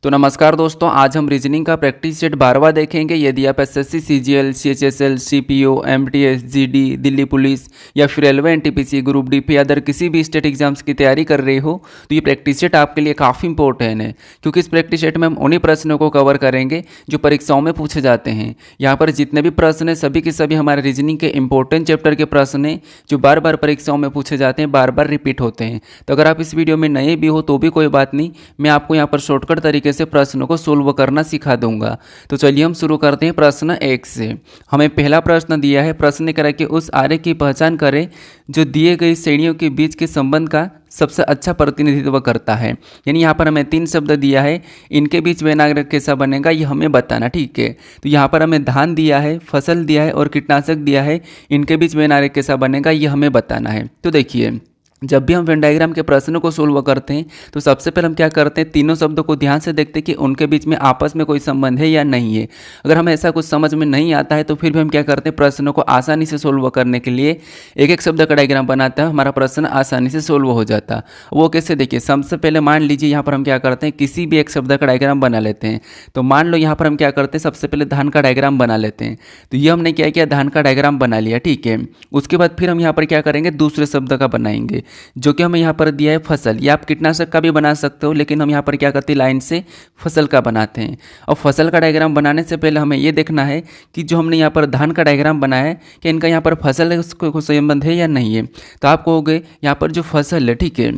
तो नमस्कार दोस्तों, आज हम रीजनिंग का प्रैक्टिस सेट 12वां देखेंगे। यदि आप SSC, CGL, CHSL, CPO, MTS, GD, Delhi police या फिर रेलवे, एनटीपीसी, ग्रुप डी या अदर किसी भी स्टेट एग्जाम्स की तैयारी कर रहे हो तो ये प्रैक्टिस सेट आपके लिए काफ़ी इंपॉर्टेंट है, क्योंकि इस प्रैक्टिस सेट में हम उन्हीं प्रश्नों को कवर करेंगे जो परीक्षाओं में पूछे जाते हैं। यहाँ पर जितने भी प्रश्न हैं सभी के सभी हमारे रीजनिंग के इंपॉर्टेंट चैप्टर के प्रश्न हैं जो बार बार परीक्षाओं में पूछे जाते हैं, बार बार रिपीट होते हैं। तो अगर आप इस वीडियो में नए भी हो तो भी कोई बात नहीं, मैं आपको यहाँ पर शॉर्टकट तरीके से प्रश्नों को सोल्व करना सिखा दूंगा। तो चलिए हम शुरू करते हैं प्रश्न 1 से। हमें पहला प्रश्न दिया है, प्रश्न करें कि उस आरेख की पहचान करें जो दिए गई श्रेणियों के बीच के संबंध का सबसे अच्छा प्रतिनिधित्व करता है। यानी यहाँ पर हमें 3 शब्द दिया है, इनके बीच वेन आरेख कैसा बनेगा ये हमें बताना। ठीक है, तो यहाँ पर हमें धान दिया है, फसल दिया है और कीटनाशक दिया है, इनके बीच वेन आरेख कैसा बनेगा ये हमें बताना है। तो देखिए, जब भी हम वेन डायग्राम के प्रश्नों को सोल्व करते हैं तो सबसे पहले हम क्या करते हैं, तीनों शब्दों को ध्यान से देखते हैं कि उनके बीच में आपस में कोई संबंध है या नहीं है। अगर हमें ऐसा कुछ समझ में नहीं आता है तो फिर भी हम क्या करते हैं, प्रश्नों को आसानी से सोल्व करने के लिए एक एक शब्द का डायग्राम बनाता है, हमारा प्रश्न आसानी से सोल्व हो जाता। वो कैसे, देखिए सबसे पहले मान लीजिए यहाँ पर हम क्या करते हैं, किसी भी एक शब्द का डायग्राम बना लेते हैं। तो मान लो यहाँ पर हम क्या करते हैं, सबसे पहले धान का डायग्राम बना लेते हैं। तो ये हमने क्या किया, धान का डायग्राम बना लिया। ठीक है, उसके बाद फिर हम यहाँ पर क्या करेंगे, दूसरे शब्द का बनाएंगे जो कि हमें यहाँ पर दिया है फसल। या आप कीटनाशक का भी बना सकते हो, लेकिन हम यहाँ पर क्या करते हैं, लाइन से फसल का बनाते हैं। और फसल का डायग्राम बनाने से पहले हमें ये देखना है कि जो हमने यहाँ पर धान का डायग्राम बनाया है कि इनका यहाँ पर फसल को संबंध है या नहीं है। तो आप कहोगे यहाँ पर जो फसल है, ठीक है,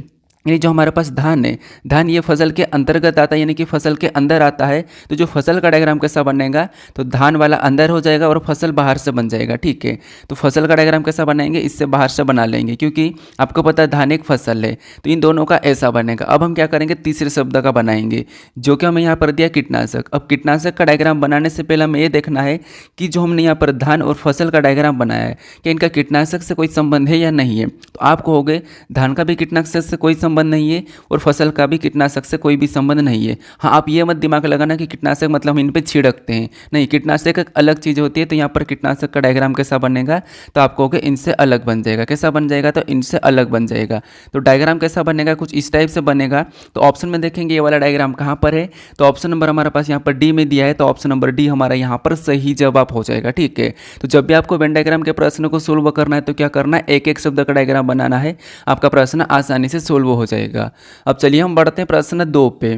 यानी जो हमारे पास धान है, धान ये फसल के अंतर्गत आता है, यानी कि फसल के अंदर आता है। तो जो फसल का डायग्राम कैसा बनेगा, तो धान वाला अंदर हो जाएगा और फसल बाहर से बन जाएगा। ठीक है, तो फसल का डायग्राम कैसा बनाएंगे, इससे बाहर से बना लेंगे, क्योंकि आपको पता है धान एक फसल है। तो इन दोनों का ऐसा बनेगा। अब हम क्या करेंगे, तीसरे शब्द का बनाएंगे जो कि हमें यहाँ पर दिया कीटनाशक। अब कीटनाशक का डायग्राम बनाने से पहले हमें ये देखना है कि जो हमने यहाँ पर धान और फसल का डायग्राम बनाया है कि इनका कीटनाशक से कोई संबंध है या नहीं है। तो आप कहोगे धान का भी कीटनाशक से कोई संबंध नहीं है और फसल का भी कीटनाशक से कोई भी संबंध नहीं है। हाँ, आप ये मत दिमाग लगाना कि कीटनाशक मतलब हम इन पे छिड़कते हैं, नहीं, कीटनाशक एक अलग चीज़ होती है। तो यहाँ पर कीटनाशक का डायग्राम कैसा बनेगा, तो आप कहोगे इनसे अलग बन जाएगा। कैसा बन जाएगा, तो इनसे अलग बन जाएगा। तो डायग्राम कैसा बनेगा, कुछ इस टाइप से बनेगा। तो ऑप्शन में देखेंगे ये वाला डायग्राम कहाँ पर है, तो ऑप्शन नंबर हमारे पास यहाँ पर डी में दिया है। तो ऑप्शन नंबर डी हमारा यहाँ पर सही जवाब हो जाएगा। ठीक है, तो जब भी आपको वेन डायग्राम के प्रश्न को सोल्व करना है तो क्या करना है, एक एक शब्द का डायग्राम बनाना है, आपका प्रश्न आसानी से सोल्व हो जाएगा। अब चलिए हम बढ़ते हैं प्रश्न 2 पे।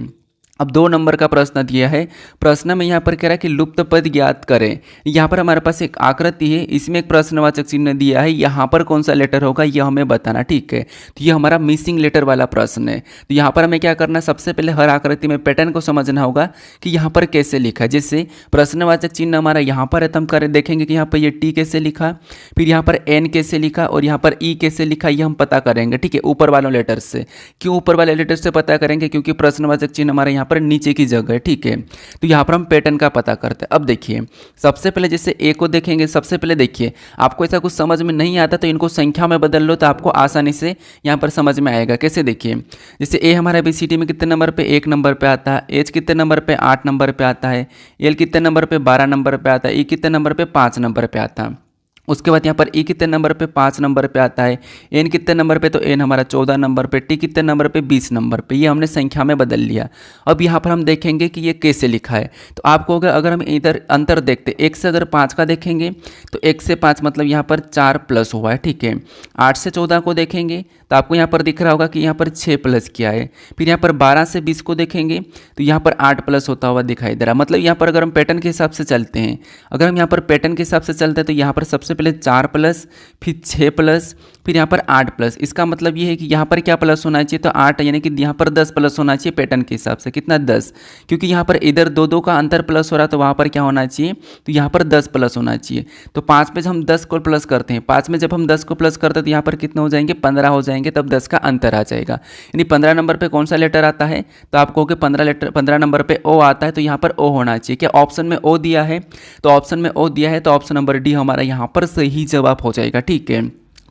अब 2 नंबर का प्रश्न दिया है। प्रश्न में यहाँ पर कह रहा है कि लुप्त पद ज्ञात करें। यहाँ पर हमारे पास एक आकृति है, इसमें एक प्रश्नवाचक चिन्ह दिया है, यहाँ पर कौन सा लेटर होगा यह हमें बताना। ठीक है, तो ये हमारा मिसिंग लेटर वाला प्रश्न है। तो यहाँ पर हमें क्या करना है, सबसे पहले हर आकृति में पैटर्न को समझना होगा कि यहाँ पर कैसे लिखा है। जैसे प्रश्नवाचक चिन्ह हमारा यहाँ पर है, तो हम करें देखेंगे कि यहाँ पर ये टी कैसे लिखा, फिर यहाँ पर एन कैसे लिखा और यहाँ पर ई कैसे लिखा, ये हम पता करेंगे। ठीक है, ऊपर वालों लेटर से। क्यों ऊपर वाले लेटर से पता करेंगे, क्योंकि प्रश्नवाचक चिन्ह हमारे पर नीचे की जगह है। ठीक है, तो यहाँ पर हम पैटर्न का पता करते हैं। अब देखिए, सबसे पहले जैसे ए को देखेंगे, सबसे पहले देखिए आपको ऐसा कुछ समझ में नहीं आता तो इनको संख्या में बदल लो, तो आपको आसानी से यहाँ पर समझ में आएगा। कैसे, देखिए जैसे ए हमारा ABCD में कितने नंबर पे, 1 नंबर पे आता है, एच कितने नंबर पे, 8 नंबर पे आता है, एल कितने नंबर पे, 12 नंबर पे आता है, ई कितने नंबर पे, 5 नंबर पे आता है। उसके बाद यहाँ पर ई कितने नंबर पे, 5 नंबर पे आता है, एन कितने नंबर पे, तो एन हमारा 14 नंबर पे, टी कितने नंबर पे, 20 नंबर पे। ये हमने संख्या में बदल लिया। अब यहाँ पर हम देखेंगे कि ये कैसे लिखा है। तो आप कहोगे अगर हम इधर अंतर देखते, 1 से अगर 5 का देखेंगे तो 1 से 5 मतलब यहाँ पर 4 प्लस हुआ है। ठीक है, 8 से 14 को देखेंगे तो आपको यहाँ पर दिख रहा होगा कि यहाँ पर 6 प्लस किया है। फिर यहाँ पर 12 से 20 को देखेंगे तो यहाँ पर 8 प्लस होता हुआ दिखाई दे रहा है। मतलब यहाँ पर अगर हम पैटर्न के हिसाब से चलते हैं, अगर हम यहाँ पर पैटर्न के हिसाब से चलते हैं तो यहाँ पर सबसे पहले 4 प्लस, फिर 6 प्लस, फिर यहाँ पर 8 प्लस। इसका मतलब ये है कि यहाँ पर क्या प्लस होना चाहिए, तो 8, यानी कि यहाँ पर 10 प्लस होना चाहिए पैटर्न के हिसाब से। कितना, 10, क्योंकि यहाँ पर इधर 2 का अंतर प्लस हो रहा है तो वहाँ पर क्या होना चाहिए, तो यहाँ पर 10 प्लस होना चाहिए। तो 5 में जब हम 10 को प्लस करते हैं, 5 में जब हम 10 को प्लस करते हैं तो यहाँ पर कितने हो जाएंगे, 15 हो जाएंगे, तब 10 का अंतर आ जाएगा। यानी 15 नंबर पर कौन सा लेटर आता है, तो आप कहोगे 15 नंबर पर ओ आता है, तो यहाँ पर ओ होना चाहिए। क्या ऑप्शन में ओ दिया है, तो ऑप्शन में ओ दिया है, तो ऑप्शन नंबर डी हमारा यहाँ पर सही जवाब हो जाएगा। ठीक है,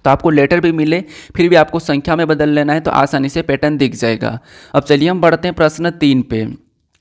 तो आपको लेटर भी मिले फिर भी आपको संख्या में बदल लेना है तो आसानी से पैटर्न दिख जाएगा। अब चलिए हम बढ़ते हैं प्रश्न 3 पे।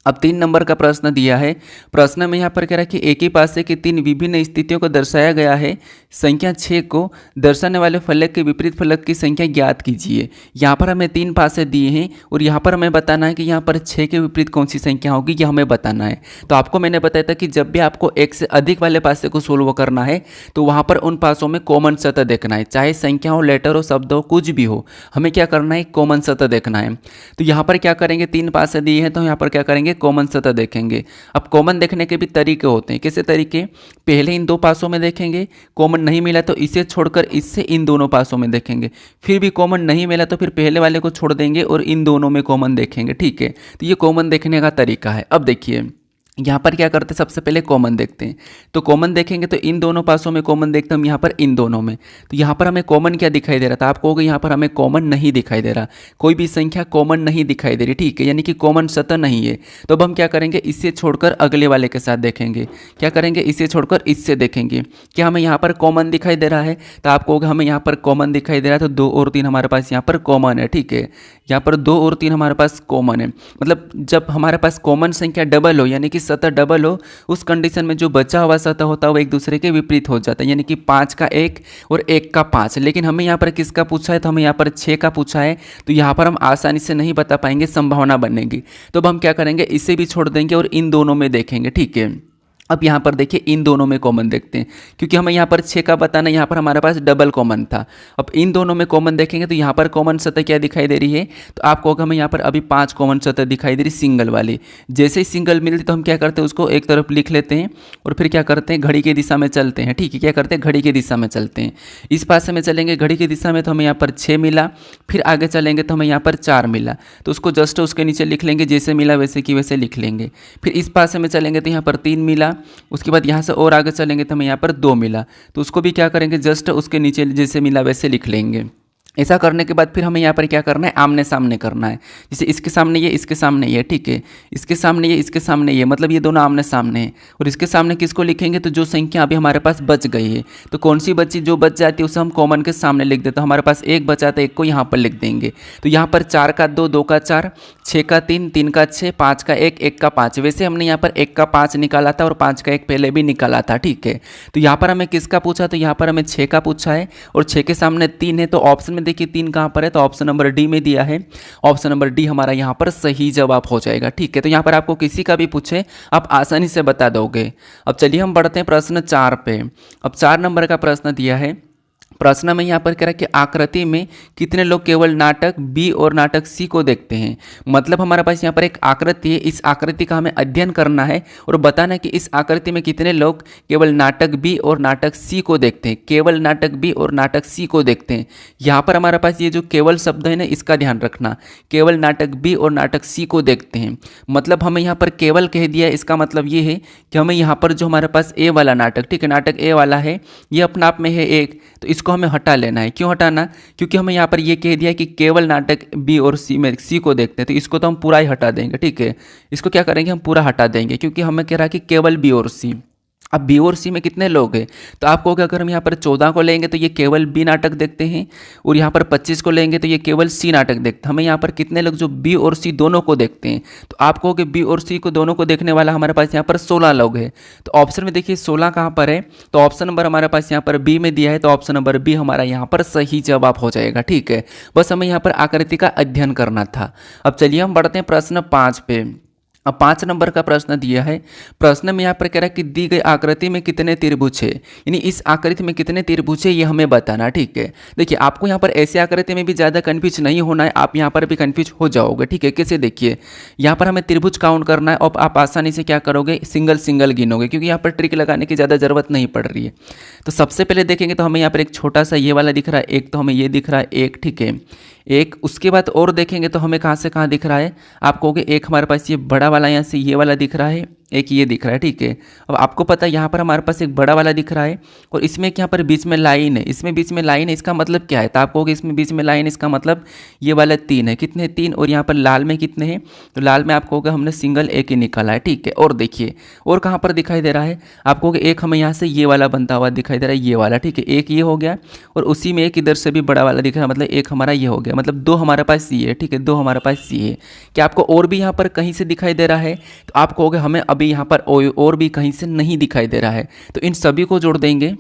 अब 3 नंबर का प्रश्न दिया है। प्रश्न में यहाँ पर कह रहा है कि एक ही पासे की 3 विभिन्न स्थितियों को दर्शाया गया है। संख्या 6 को दर्शाने वाले फलक के विपरीत फलक की संख्या ज्ञात कीजिए। यहाँ पर हमें 3 पासे दिए हैं और यहाँ पर हमें बताना है कि यहाँ पर 6 के विपरीत कौन सी संख्या होगी, यह हमें बताना है। तो आपको मैंने बताया था कि जब भी आपको एक से अधिक वाले पासे को सोल्व करना है तो वहाँ पर उन पासों में कॉमन सतह देखना है, चाहे संख्या हो, लेटर हो, शब्द हो, कुछ भी हो, हमें क्या करना है, कॉमन सतह देखना है। तो यहाँ पर क्या करेंगे, 3 पासे दिए हैं तो यहाँ पर क्या करेंगे, कॉमन सतह देखेंगे। अब कॉमन देखने के भी तरीके होते हैं। कैसे तरीके, पहले इन 2 पासों में देखेंगे, कॉमन नहीं मिला तो इसे छोड़कर इससे इन दोनों पासों में देखेंगे, फिर भी कॉमन नहीं मिला तो फिर पहले वाले को छोड़ देंगे और इन दोनों में कॉमन देखेंगे। ठीक है, तो ये कॉमन देखने का तरीका है। अब देखिए यहाँ पर क्या करते हैं, सबसे पहले कॉमन देखते हैं। तो कॉमन देखेंगे तो इन दोनों पासों में कॉमन देखते हैं हम, यहाँ पर इन दोनों में। तो यहाँ पर हमें कॉमन क्या दिखाई दे रहा था, आप कहोगे यहाँ पर हमें कॉमन नहीं दिखाई दे रहा, कोई भी संख्या कॉमन नहीं दिखाई दे रही। ठीक है, यानी कि कॉमन सतह नहीं है। तो अब हम क्या करेंगे, इससे छोड़कर अगले वाले के साथ देखेंगे। क्या करेंगे, इससे छोड़कर इससे देखेंगे। क्या हमें यहाँ पर कॉमन दिखाई दे रहा है, तो आप कहोगे हमें यहाँ पर कॉमन दिखाई दे रहा है, तो 2 और 3 हमारे पास यहाँ पर कॉमन है। ठीक है, यहाँ पर 2 और 3 हमारे पास कॉमन है। मतलब जब हमारे पास कॉमन संख्या डबल हो, यानी कि सतह डबल हो, उस कंडीशन में जो बचा हुआ सतह होता है वो एक दूसरे के विपरीत हो जाता है, यानी कि 5 का 1 और 1 का 5। लेकिन हमें यहाँ पर किसका पूछा है, तो हमें यहाँ पर 6 का पूछा है। तो यहाँ पर हम आसानी से नहीं बता पाएंगे, संभावना बनेगी। तो अब हम क्या करेंगे, इसे भी छोड़ देंगे और इन दोनों में देखेंगे। ठीक है, अब यहाँ पर देखिए इन दोनों में कॉमन देखते हैं, क्योंकि हमें यहाँ पर 6 का बताना, यहाँ पर हमारे पास डबल कॉमन था। अब इन दोनों में कॉमन देखेंगे तो यहाँ पर कॉमन सतह क्या दिखाई दे रही है, तो आप कहोगे हमें यहाँ पर अभी 5 कॉमन सतह दिखाई दे रही सिंगल वाली। जैसे ही सिंगल मिलती तो हम क्या करते हैं, उसको एक तरफ लिख लेते हैं और फिर क्या करते हैं, घड़ी की दिशा में चलते हैं। ठीक है, क्या करते हैं, घड़ी की दिशा में चलते हैं। इस पासे में चलेंगे घड़ी की दिशा में तो हमें यहाँ पर 6 मिला, फिर आगे चलेंगे तो हमें यहाँ पर 4 मिला, तो उसको जस्ट उसके नीचे लिख लेंगे, जैसे मिला वैसे की वैसे लिख लेंगे। फिर इस पासे में चलेंगे तो यहाँ पर 3 मिला, उसके बाद यहाँ से और आगे चलेंगे तो हमें यहाँ पर 2 मिला, तो उसको भी क्या करेंगे, जस्ट उसके नीचे जैसे मिला वैसे लिख लेंगे। ऐसा करने के बाद फिर हमें यहाँ पर क्या करना है, आमने सामने करना है। जैसे इसके सामने ये, इसके सामने ये। ठीक है, इसके सामने ये, इसके सामने ये, मतलब ये दोनों आमने सामने हैं। और इसके सामने किसको लिखेंगे, तो जो संख्या अभी हमारे पास बच गई है, तो कौन सी बची, जो बच जाती है उसे हम कॉमन के सामने लिख देते हैं। हमारे पास 1 बचा था, 1 को यहाँ पर लिख देंगे। तो यहाँ पर 4 का 2, 2 का 4, 6 का 3, 3 का 6, 5 का 1, 1 का 5। वैसे हमने यहाँ पर 1 का 5 निकाला था और 5 का 1 पहले भी निकाला था। ठीक है, तो यहाँ पर हमें किसका पूछा, तो यहाँ पर हमें 6 का पूछा है और 6 के सामने 3 है। तो ऑप्शन में देखिए 3 कहाँ पर है, तो ऑप्शन नंबर डी में दिया है। ऑप्शन नंबर डी हमारा यहाँ पर सही जवाब हो जाएगा। ठीक है, तो यहाँ पर आपको किसी का भी पूछे आप आसानी से बता दोगे। अब चलिए हम बढ़ते हैं प्रश्न 4 पे। अब 4 नंबर का प्रश्न दिया है। प्रश्न में यहाँ पर कह रहा है कि आकृति में कितने लोग केवल नाटक बी और नाटक सी को देखते हैं। मतलब हमारे पास यहाँ पर एक आकृति है, इस आकृति का हमें अध्ययन करना है और बताना है कि इस आकृति में कितने लोग केवल नाटक बी और नाटक सी को देखते हैं। केवल नाटक बी और नाटक सी को देखते हैं। यहाँ पर हमारे पास ये जो केवल शब्द है ना, इसका ध्यान रखना, केवल नाटक बी और नाटक सी को देखते हैं। मतलब हमें यहाँ पर केवल कह दिया, इसका मतलब ये है कि हमें यहाँ पर जो हमारे पास ए वाला नाटक, ठीक है, नाटक ए वाला है, ये अपने आप में है एक, तो इसको हमें हटा लेना है। क्यों हटाना, क्योंकि हमें यहाँ पर ये कह दिया कि केवल नाटक बी और सी में सी को देखते हैं, तो इसको तो हम पूरा ही हटा देंगे। ठीक है, इसको क्या करेंगे, हम पूरा हटा देंगे, क्योंकि हमें कह रहा है कि केवल बी और सी। अब बी और सी में कितने लोग हैं, तो आप कहोगे अगर हम यहाँ पर 14 को लेंगे तो ये केवल बी नाटक देखते हैं, और यहाँ पर 25 को लेंगे तो ये केवल सी नाटक देखते हैं। हमें यहाँ पर कितने लोग जो बी और सी दोनों को देखते हैं, तो आप कहोगे बी और सी को दोनों को देखने वाला हमारे पास यहाँ पर 16 लोग हैं। तो ऑप्शन में देखिए 16 कहाँ पर है, तो ऑप्शन नंबर हमारे पास यहाँ पर बी में दिया है, तो ऑप्शन नंबर बी हमारा यहाँ पर सही जवाब हो जाएगा। ठीक है, बस हमें यहाँ पर आकृति का अध्ययन करना था। अब चलिए हम बढ़ते हैं प्रश्न 5 पे। अब 5 नंबर का प्रश्न दिया है। प्रश्न में यहाँ पर कह रहा है कि दी गई आकृति में कितने त्रिभुज है, यानी इस आकृति में कितने त्रिभुज है ये हमें बताना। ठीक है, देखिए आपको यहाँ पर ऐसी आकृति में भी ज़्यादा कन्फ्यूज नहीं होना है, आप यहाँ पर भी कन्फ्यूज हो जाओगे। ठीक है, कैसे, देखिए यहाँ पर हमें त्रिभुज काउंट करना है और आप आसानी से क्या करोगे, सिंगल सिंगल गिनोगे, क्योंकि यहाँ पर ट्रिक लगाने की ज़्यादा ज़रूरत नहीं पड़ रही है। तो सबसे पहले देखेंगे तो हमें यहाँ पर एक छोटा सा ये वाला दिख रहा है, एक तो हमें ये दिख रहा है एक, ठीक है, एक। उसके बाद और देखेंगे तो हमें कहाँ से कहाँ दिख रहा है, आप कहोगे एक हमारे पास ये बड़ा वाला यहाँ से ये वाला दिख रहा है, एक ये दिख रहा है, ठीक है। अब आपको पता है यहाँ पर हमारे पास एक बड़ा वाला दिख रहा है और इसमें यहाँ पर बीच में लाइन है, इसमें बीच में लाइन है, इसका मतलब क्या है? तो आप कहोगे इसमें बीच में लाइन, इसका मतलब ये वाला 3 है। कितने? 3। और यहाँ पर लाल में कितने हैं? तो लाल में आप कहोगे हमने सिंगल एक ही निकाला है, ठीक है। और देखिए और कहाँ पर दिखाई दे रहा है? आप कहोगे एक हमें यहाँ से ये वाला बनता हुआ दिखाई दे रहा है, ये वाला, ठीक है। एक ये हो गया और उसी में एक इधर से भी बड़ा वाला दिख रहा है, मतलब एक हमारा ये हो गया, मतलब 2 हमारे पास ये है, ठीक है। 2 हमारे पास ये है। क्या आपको और भी यहाँ पर कहीं से दिखाई दे रहा है? तो आप कहोगे हमें अभी यहाँ पर और भी कहीं से नहीं दिखाई दे रहा है। तो इन सभी को जोड़ देंगे,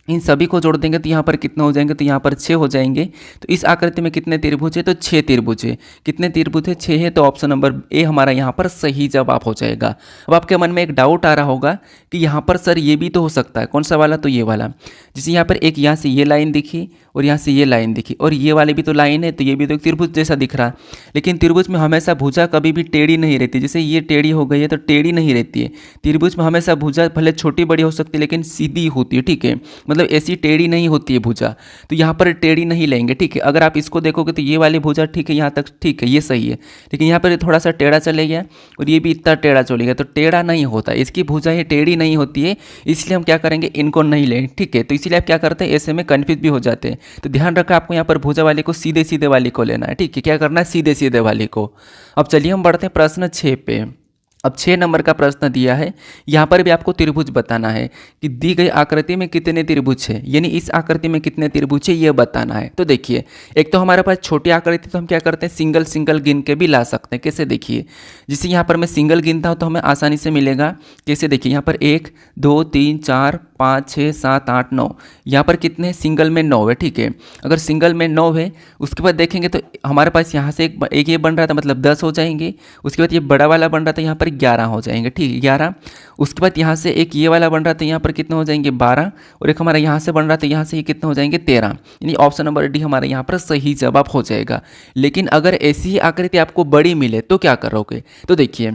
इन सभी को जोड़ देंगे तो यहाँ पर कितना हो जाएंगे? तो यहाँ पर 6 हो जाएंगे। तो इस आकृति में कितने त्रिभुज है? तो 6 त्रिभुज है। कितने त्रिभुज है? 6 है। तो ऑप्शन नंबर ए हमारा यहाँ पर सही जवाब हो जाएगा। अब आपके मन में एक डाउट आ रहा होगा कि यहाँ पर सर ये भी तो हो सकता है, कौन सा वाला? तो ये वाला। जैसे यहाँ पर एक यहाँ से ये लाइन दिखी और यहाँ से ये लाइन दिखी और ये वाली भी तो लाइन है, तो ये भी तो एक त्रिभुज जैसा दिख रहा। लेकिन त्रिभुज में हमेशा भुजा कभी भी टेढ़ी नहीं रहती। जैसे ये टेढ़ी हो गई है तो टेढ़ी नहीं रहती है। त्रिभुज में हमेशा भुजा भले छोटी बड़ी हो सकती है लेकिन सीधी होती है, ठीक है। मतलब ऐसी टेढ़ी नहीं होती है भुजा। तो यहाँ पर टेढ़ी नहीं लेंगे, ठीक है। अगर आप इसको देखोगे तो ये वाली भुजा ठीक है, यहाँ तक ठीक है, ये सही है। लेकिन यहाँ पर थोड़ा सा टेढ़ा चले गया और ये भी इतना टेढ़ा चले गया, तो टेढ़ा नहीं होता, इसकी भुजा ये टेढ़ी नहीं होती है। इसलिए हम क्या करेंगे? इनको नहीं लेंगे, ठीक है। तो इसीलिए आप क्या करते हैं? ऐसे में कन्फ्यूज भी हो जाते हैं। तो ध्यान रखा आपको यहाँ पर भुजा वाले को सीधे सीधे वाली को लेना है, ठीक है। क्या करना है? सीधे सीधे वाली को। अब चलिए हम बढ़ते हैं प्रश्न 6 पे। अब 6 नंबर का प्रश्न दिया है, यहाँ पर भी आपको त्रिभुज बताना है कि दी गई आकृति में कितने त्रिभुज है, यानी इस आकृति में कितने त्रिभुज है ये बताना है। तो देखिए एक तो हमारे पास छोटी आकृति, तो हम क्या करते हैं? सिंगल सिंगल गिन के भी ला सकते हैं। कैसे? देखिए जैसे यहाँ पर मैं सिंगल गिनता हूँ तो हमें आसानी से मिलेगा। कैसे? देखिए यहाँ पर 1 2 3 4 5 6 7 8 9, यहाँ पर कितने? सिंगल में 9 है, ठीक है। अगर सिंगल में 9 है, उसके बाद देखेंगे तो हमारे पास यहाँ से एक ये बन रहा था, मतलब 10 हो जाएंगे। उसके बाद ये बड़ा वाला बन रहा था, यहाँ पर 11 हो जाएंगे, ठीक है, 11। उसके बाद यहाँ से एक ये वाला बन रहा था, यहाँ पर कितने हो जाएंगे? 12। और एक हमारा यहाँ से बन रहा था, यहाँ से ये कितने हो जाएंगे? 13। यानी ऑप्शन नंबर डी हमारा यहाँ पर सही जवाब हो जाएगा। लेकिन अगर ऐसी ही आकृति आपको बड़ी मिले तो क्या करोगे? तो देखिए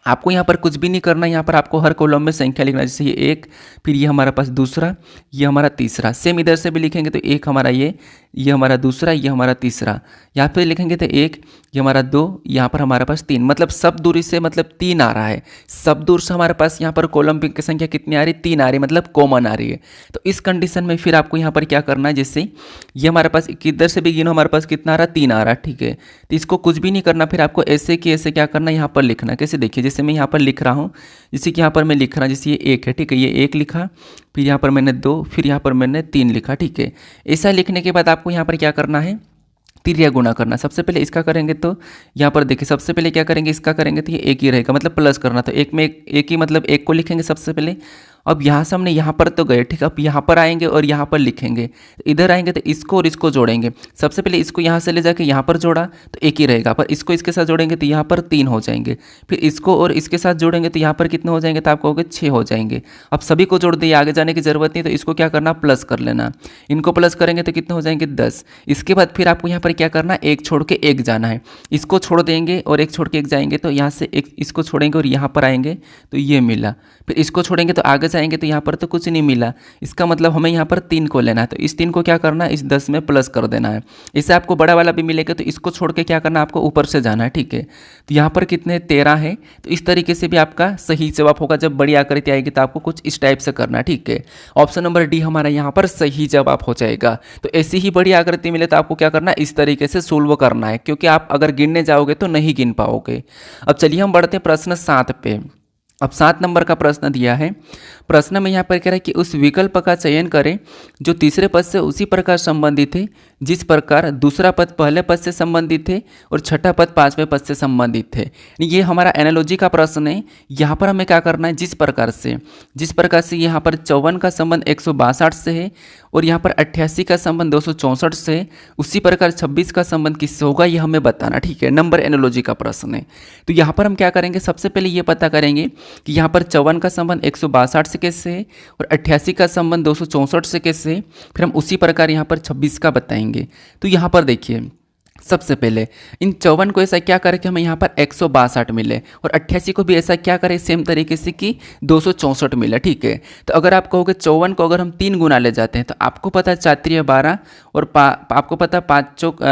आपको यहाँ पर कुछ भी नहीं करना, यहाँ पर आपको हर कॉलम में संख्या लिखना। जैसे ये 1, फिर ये हमारा पास दूसरा, ये हमारा तीसरा। सेम इधर से भी लिखेंगे तो 1 हमारा ये हमारा दूसरा, ये हमारा तीसरा। यहाँ पे लिखेंगे तो 1, ये हमारा 2, यहाँ पर हमारे पास 3। मतलब सब दूरी से मतलब 3 आ रहा है। सब दूर से हमारे पास यहाँ पर कॉलम की संख्या कितनी आ रही? 3 आ रही, मतलब कॉमन आ रही है। तो इस कंडीशन में फिर आपको यहाँ पर क्या करना है? जैसे ये हमारे पास किधर से भी गिनो, हमारे पास कितना आ रहा? 3 आ रहा है, ठीक है। तो इसको कुछ भी नहीं करना, फिर आपको ऐसे कि ऐसे क्या करना है? यहाँ पर लिखना। कैसे? देखिए जैसे मैं यहाँ पर लिख रहा हूँ, जैसे कि यहाँ पर मैं लिख रहा हूँ, जैसे ये 1 है, ठीक है, ये 1 लिखा, फिर यहाँ पर मैंने 2, फिर यहाँ पर मैंने 3 लिखा, ठीक है। ऐसा लिखने के बाद आपको यहाँ पर क्या करना है? तिर्या गुणा करना। सबसे पहले इसका करेंगे तो यहाँ पर देखिए सबसे पहले क्या करेंगे? इसका करेंगे तो ये 1 ही रहेगा, मतलब प्लस करना। तो 1 में 1 ही, मतलब 1 को लिखेंगे सबसे पहले। अब यहाँ से हमने यहाँ पर तो गए, ठीक है। अब यहाँ पर आएंगे और यहाँ पर लिखेंगे। इधर आएंगे तो इसको और इसको जोड़ेंगे। सबसे पहले इसको यहाँ से ले जाके यहाँ पर जोड़ा तो 1 ही रहेगा, पर इसको इसके साथ जोड़ेंगे तो यहाँ पर 3 हो जाएंगे। फिर इसको और इसके साथ जोड़ेंगे तो यहाँ पर कितने हो जाएंगे? तो आप कहोगे 6 हो जाएंगे। अब सभी को जोड़ दिए, आगे जाने की जरूरत नहीं, तो इसको क्या करना? प्लस कर लेना। इनको प्लस करेंगे तो कितने हो जाएंगे? 10। इसके बाद फिर आपको यहाँ पर क्या करना? 1 छोड़ के 1 जाना है। इसको छोड़ देंगे और 1 छोड़ के 1 जाएंगे, तो यहाँ से एक इसको छोड़ेंगे और यहाँ पर आएंगे तो ये मिला। फिर इसको छोड़ेंगे तो आगे जाएंगे तो यहाँ पर तो कुछ नहीं मिला। इसका मतलब हमें यहाँ पर 3 को लेना है, तो इस 3 को क्या करना है? इस 10 में प्लस कर देना है। इससे आपको बड़ा वाला भी मिलेगा, तो इसको छोड़ के क्या करना है? आपको ऊपर से जाना है, ठीक है। तो यहाँ पर कितने? 13 है। तो इस तरीके से भी आपका सही जवाब होगा। जब बड़ी आकृति आएगी तो आपको कुछ इस टाइप से करना है, ठीक है। ऑप्शन नंबर डी हमारा यहाँ पर सही जवाब हो जाएगा। तो ऐसी ही बड़ी आकृति मिले तो आपको क्या करना है? इस तरीके से सोल्व करना है, क्योंकि आप अगर गिनने जाओगे तो नहीं गिन पाओगे। अब चलिए हम बढ़ते हैं प्रश्न 7 पे। अब 7 नंबर का प्रश्न दिया है। प्रश्न में यहाँ पर कह रहा है कि उस विकल्प का चयन करें जो तीसरे पद से उसी प्रकार संबंधित है जिस प्रकार दूसरा पद पहले पद से संबंधित है और छठा पद 5वें पद से संबंधित है। ये हमारा एनालॉजी का प्रश्न है। यहाँ पर हमें क्या करना है? जिस प्रकार से यहाँ पर 54 का संबंध 162 से है और यहाँ पर 88 का संबंध 264 से है, उसी प्रकार 26 का संबंध किससे होगा ये हमें बताना, ठीक है। नंबर एनालॉजी का प्रश्न है। तो यहाँ पर हम क्या करेंगे? सबसे पहले ये पता करेंगे कि यहाँ पर 54 का संबंध 162 से कैसे है और 88 का संबंध 264 से कैसे है। फिर हम उसी प्रकार यहाँ पर 26 का बताएंगे। तो यहाँ पर देखिए सबसे पहले इन 54 को ऐसा क्या करें कि हमें यहाँ पर 162 मिले, और 88 को भी ऐसा क्या करें सेम तरीके से कि 264 मिले। ठीक है, तो अगर आप कहोगे 54 को अगर हम 3 गुना ले जाते हैं तो आपको पता है 4 3 12 और आपको पता है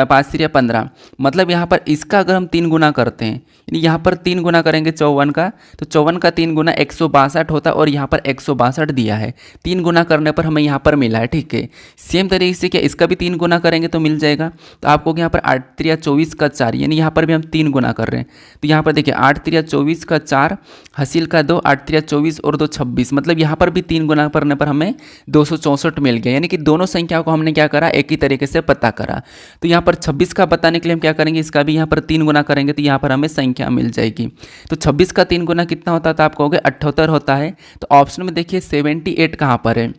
5 3 15, मतलब यहाँ पर इसका अगर हम 3 गुना करते हैं, यानी यहाँ पर 3 गुना करेंगे 54 का, तो 54 का 3 गुना 162 होता है, और यहाँ पर 162 दिया है, 3 गुना करने पर हमें यहाँ पर मिला है। ठीक है, सेम तरीके से क्या इसका भी 3 गुना करेंगे तो मिल जाएगा। तो आपको यहाँ पर 8 3 24 का 4, यानी यहाँ पर भी हम 3 गुना कर रहे हैं, तो यहाँ पर देखिए 8 3 24 का 4, हासिल का 2, 8 3 24 और 2 26, मतलब यहाँ पर भी 3 गुना करने पर हमें 264 मिल गया। यानी कि दोनों संख्याओं को हमने क्या करा, एक ही तरीके से पता करा। तो यहाँ पर 26 का बताने के लिए हम क्या करेंगे, इसका भी यहाँ पर 3 गुना करेंगे तो यहाँ पर हमें संख्या मिल जाएगी। तो 26 का 3 गुना कितना होता था, आप कहोगे 78 होता है। तो ऑप्शन में देखिए 78 कहाँ पर है,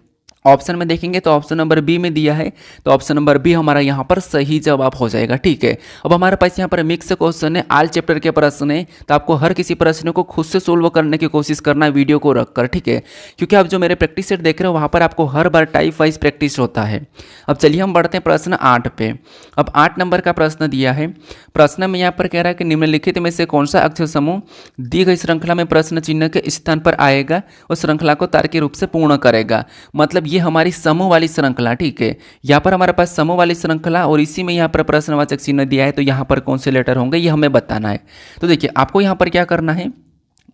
ऑप्शन में देखेंगे तो ऑप्शन नंबर बी में दिया है, तो ऑप्शन नंबर बी हमारा यहाँ पर सही जवाब हो जाएगा। ठीक है, अब हमारे पास यहाँ पर मिक्स क्वेश्चन है, आल चैप्टर के प्रश्न है, तो आपको हर किसी प्रश्न को खुद से सोल्व करने की कोशिश करना है वीडियो को रखकर। ठीक है, क्योंकि आप जो मेरे प्रैक्टिस सेट देख रहे हो वहाँ पर आपको हर बार टाइप वाइज प्रैक्टिस होता है। अब चलिए हम बढ़ते हैं प्रश्न 8 पे। अब 8 नंबर का प्रश्न दिया है, प्रश्न में यहाँ पर कह रहा है कि निम्नलिखित में से कौन सा अक्षर समूह दी गई श्रृंखला में प्रश्न चिन्ह के स्थान पर आएगा और श्रृंखला को तार्किक रूप से पूर्ण करेगा। मतलब ये हमारी समूह वाली श्रृंखला। ठीक है, यहाँ पर हमारे पास समूह वाली श्रृंखला और इसी में यहाँ पर प्रश्नवाचक चिन्ह दिया है, तो यहाँ पर कौन से लेटर होंगे ये हमें बताना है। तो देखिए आपको यहाँ पर क्या करना है,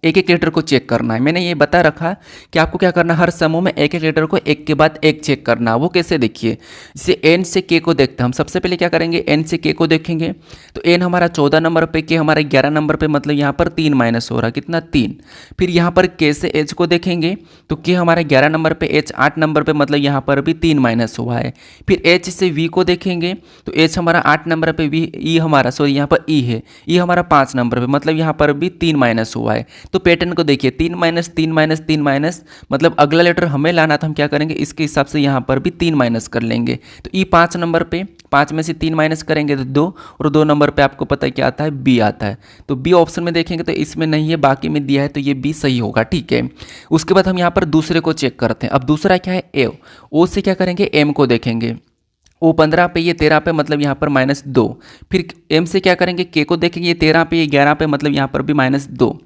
एक एक लेटर को चेक करना है। मैंने ये बता रखा कि आपको क्या करना है, हर समूह में एक एक लेटर को एक के बाद एक चेक करना। वो कैसे, देखिए जैसे एन से के को देखते हैं हम, सबसे पहले क्या करेंगे, एन से के को देखेंगे तो एन हमारा 14 नंबर पे, के हमारा 11 नंबर पे, मतलब यहाँ पर 3 माइनस हो रहा, कितना 3। फिर यहाँ पर के से एच को देखेंगे तो के हमारा 11 नंबर पर, एच 8 नंबर पर, मतलब यहाँ पर भी 3 माइनस हुआ है। फिर एच से वी को देखेंगे तो एच हमारा 8 नंबर पर, वी ई हमारा सॉरी यहाँ पर ई है, ई हमारा 5 नंबर पर, मतलब यहाँ पर भी 3 माइनस हुआ है। तो पैटर्न को देखिए 3 माइनस 3 माइनस 3 माइनस, मतलब अगला लेटर हमें लाना था, हम क्या करेंगे इसके हिसाब से यहाँ पर भी 3 माइनस कर लेंगे। तो ई 5 नंबर पे, 5 में से 3 माइनस करेंगे तो 2, और 2 नंबर पे आपको पता है क्या आता है, बी आता है। तो बी ऑप्शन में देखेंगे तो इसमें नहीं है, बाकी में दिया है, तो ये बी सही होगा। ठीक है, उसके बाद हम यहाँ पर दूसरे को चेक करते हैं। अब दूसरा क्या है, ए, ओ से क्या करेंगे, एम को देखेंगे, ओ 15 पे, ये 13 पे, मतलब यहाँ पर -2। फिर एम से क्या करेंगे, के को देखेंगे, ये 13 पे, ये 11 पे, मतलब यहाँ पर भी -2।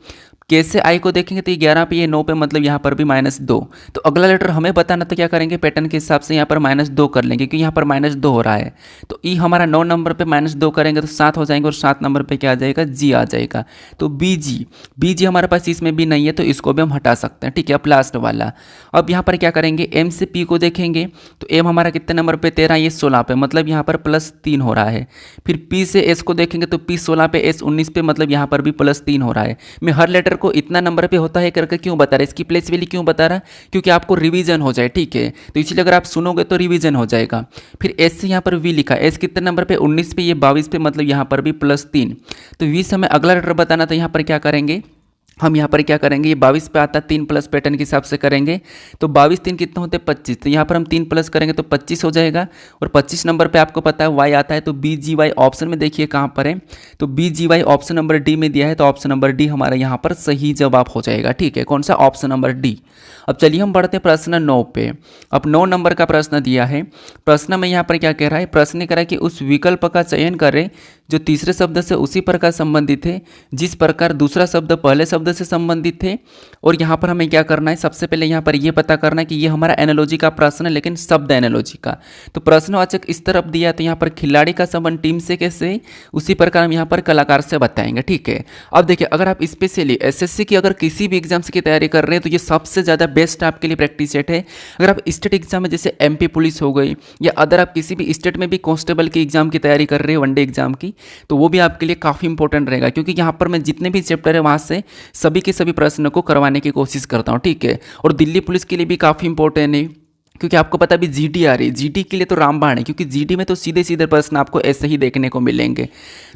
के से आई को देखेंगे तो ये 11 पे, ये 9 पे, मतलब यहाँ पर भी -2। तो अगला लेटर हमें बताना तो क्या करेंगे, पैटर्न के हिसाब से यहाँ पर -2 कर लेंगे, क्योंकि यहाँ पर -2 हो रहा है। तो ई हमारा 9 नंबर पे -2 करेंगे तो 7 हो जाएंगे, और 7 नंबर पे क्या आ जाएगा, जी आ जाएगा। तो बी जी हमारे पास इसमें भी नहीं है, तो इसको भी हम हटा सकते हैं। ठीक है, अब लास्ट वाला, अब यहाँ पर क्या करेंगे, एम से पी को देखेंगे तो एम हमारा कितने नंबर पे, 13, ये 16 पे, मतलब यहाँ पर +3 हो रहा है। फिर पी से एस को देखेंगे तो पी 16 पे, एस 19 पे, मतलब यहाँ पर भी +3 हो रहा है। मैं हर लेटर को इतना नंबर पे होता है करके क्यों बता रहा है, इसकी प्लेस वैल्यू क्यों बता रहा है, क्योंकि आपको रिवीजन हो जाए। ठीक है, तो इसलिए अगर आप सुनोगे तो रिवीजन हो जाएगा। फिर एस से यहाँ पर वी लिखा, एस कितने नंबर पे, 19 पे, ये 22 पे, मतलब यहाँ पर भी +3। तो वी से हमें अगला लेटर बताना, तो यहाँ पर क्या करेंगे, हम यहाँ पर क्या करेंगे, ये 22 पे आता है, 3 प्लस पैटर्न के हिसाब से करेंगे तो 22 3 कितने होते हैं, 25। तो यहाँ पर हम 3 प्लस करेंगे तो 25 हो जाएगा, और 25 नंबर पे आपको पता है वाई आता है, तो बी जी वाई ऑप्शन में देखिए कहाँ पर है, तो B G Y option number D में दिया है, तो ऑप्शन नंबर डी हमारा यहाँ पर सही जवाब हो जाएगा। ठीक है, कौन सा, ऑप्शन नंबर डी। अब चलिए हम बढ़ते हैं प्रश्न 9 पे। अब 9 नंबर का प्रश्न दिया है, प्रश्न में यहाँ पर क्या कह रहा है, प्रश्न कह रहा है कि उस विकल्प का चयन करें जो तीसरे शब्द से उसी प्रकार संबंधित है जिस प्रकार दूसरा शब्द पहले शब्द से संबंधित है। और यहाँ पर हमें क्या करना है, सबसे पहले यहाँ पर यह पता करना है कि ये हमारा एनालॉजी का प्रश्न है, लेकिन शब्द एनालॉजी का। तो प्रश्नवाचक इस तरफ दिया है, तो यहाँ पर खिलाड़ी का संबंध टीम से कैसे, उसी प्रकार हम यहाँ पर कलाकार से बताएंगे। ठीक है, अब देखिए अगर आप स्पेशली एसएससी की अगर किसी भी एग्जाम्स की तैयारी कर रहे हैं तो ये सबसे ज़्यादा बेस्ट आपके लिए प्रैक्टिस सेट है। अगर आप स्टेट एग्जाम में जैसे एमपी पुलिस हो गई, या अदर आप किसी भी स्टेट में भी कांस्टेबल की एग्जाम की तैयारी कर रहे हैं, वनडे एग्जाम की, तो वो भी आपके लिए काफ़ी इंपॉर्टेंट रहेगा, क्योंकि यहाँ पर मैं जितने भी चैप्टर है वहाँ से सभी के सभी प्रश्न को करवाने की कोशिश करता हूँ। ठीक है, और दिल्ली पुलिस के लिए भी काफ़ी इंपॉर्टेंट है, क्योंकि आपको पता भी जीडी आ रही है, जीडी के लिए तो रामबाण है, क्योंकि जीडी में तो सीधे सीधे प्रश्न आपको ऐसे ही देखने को मिलेंगे।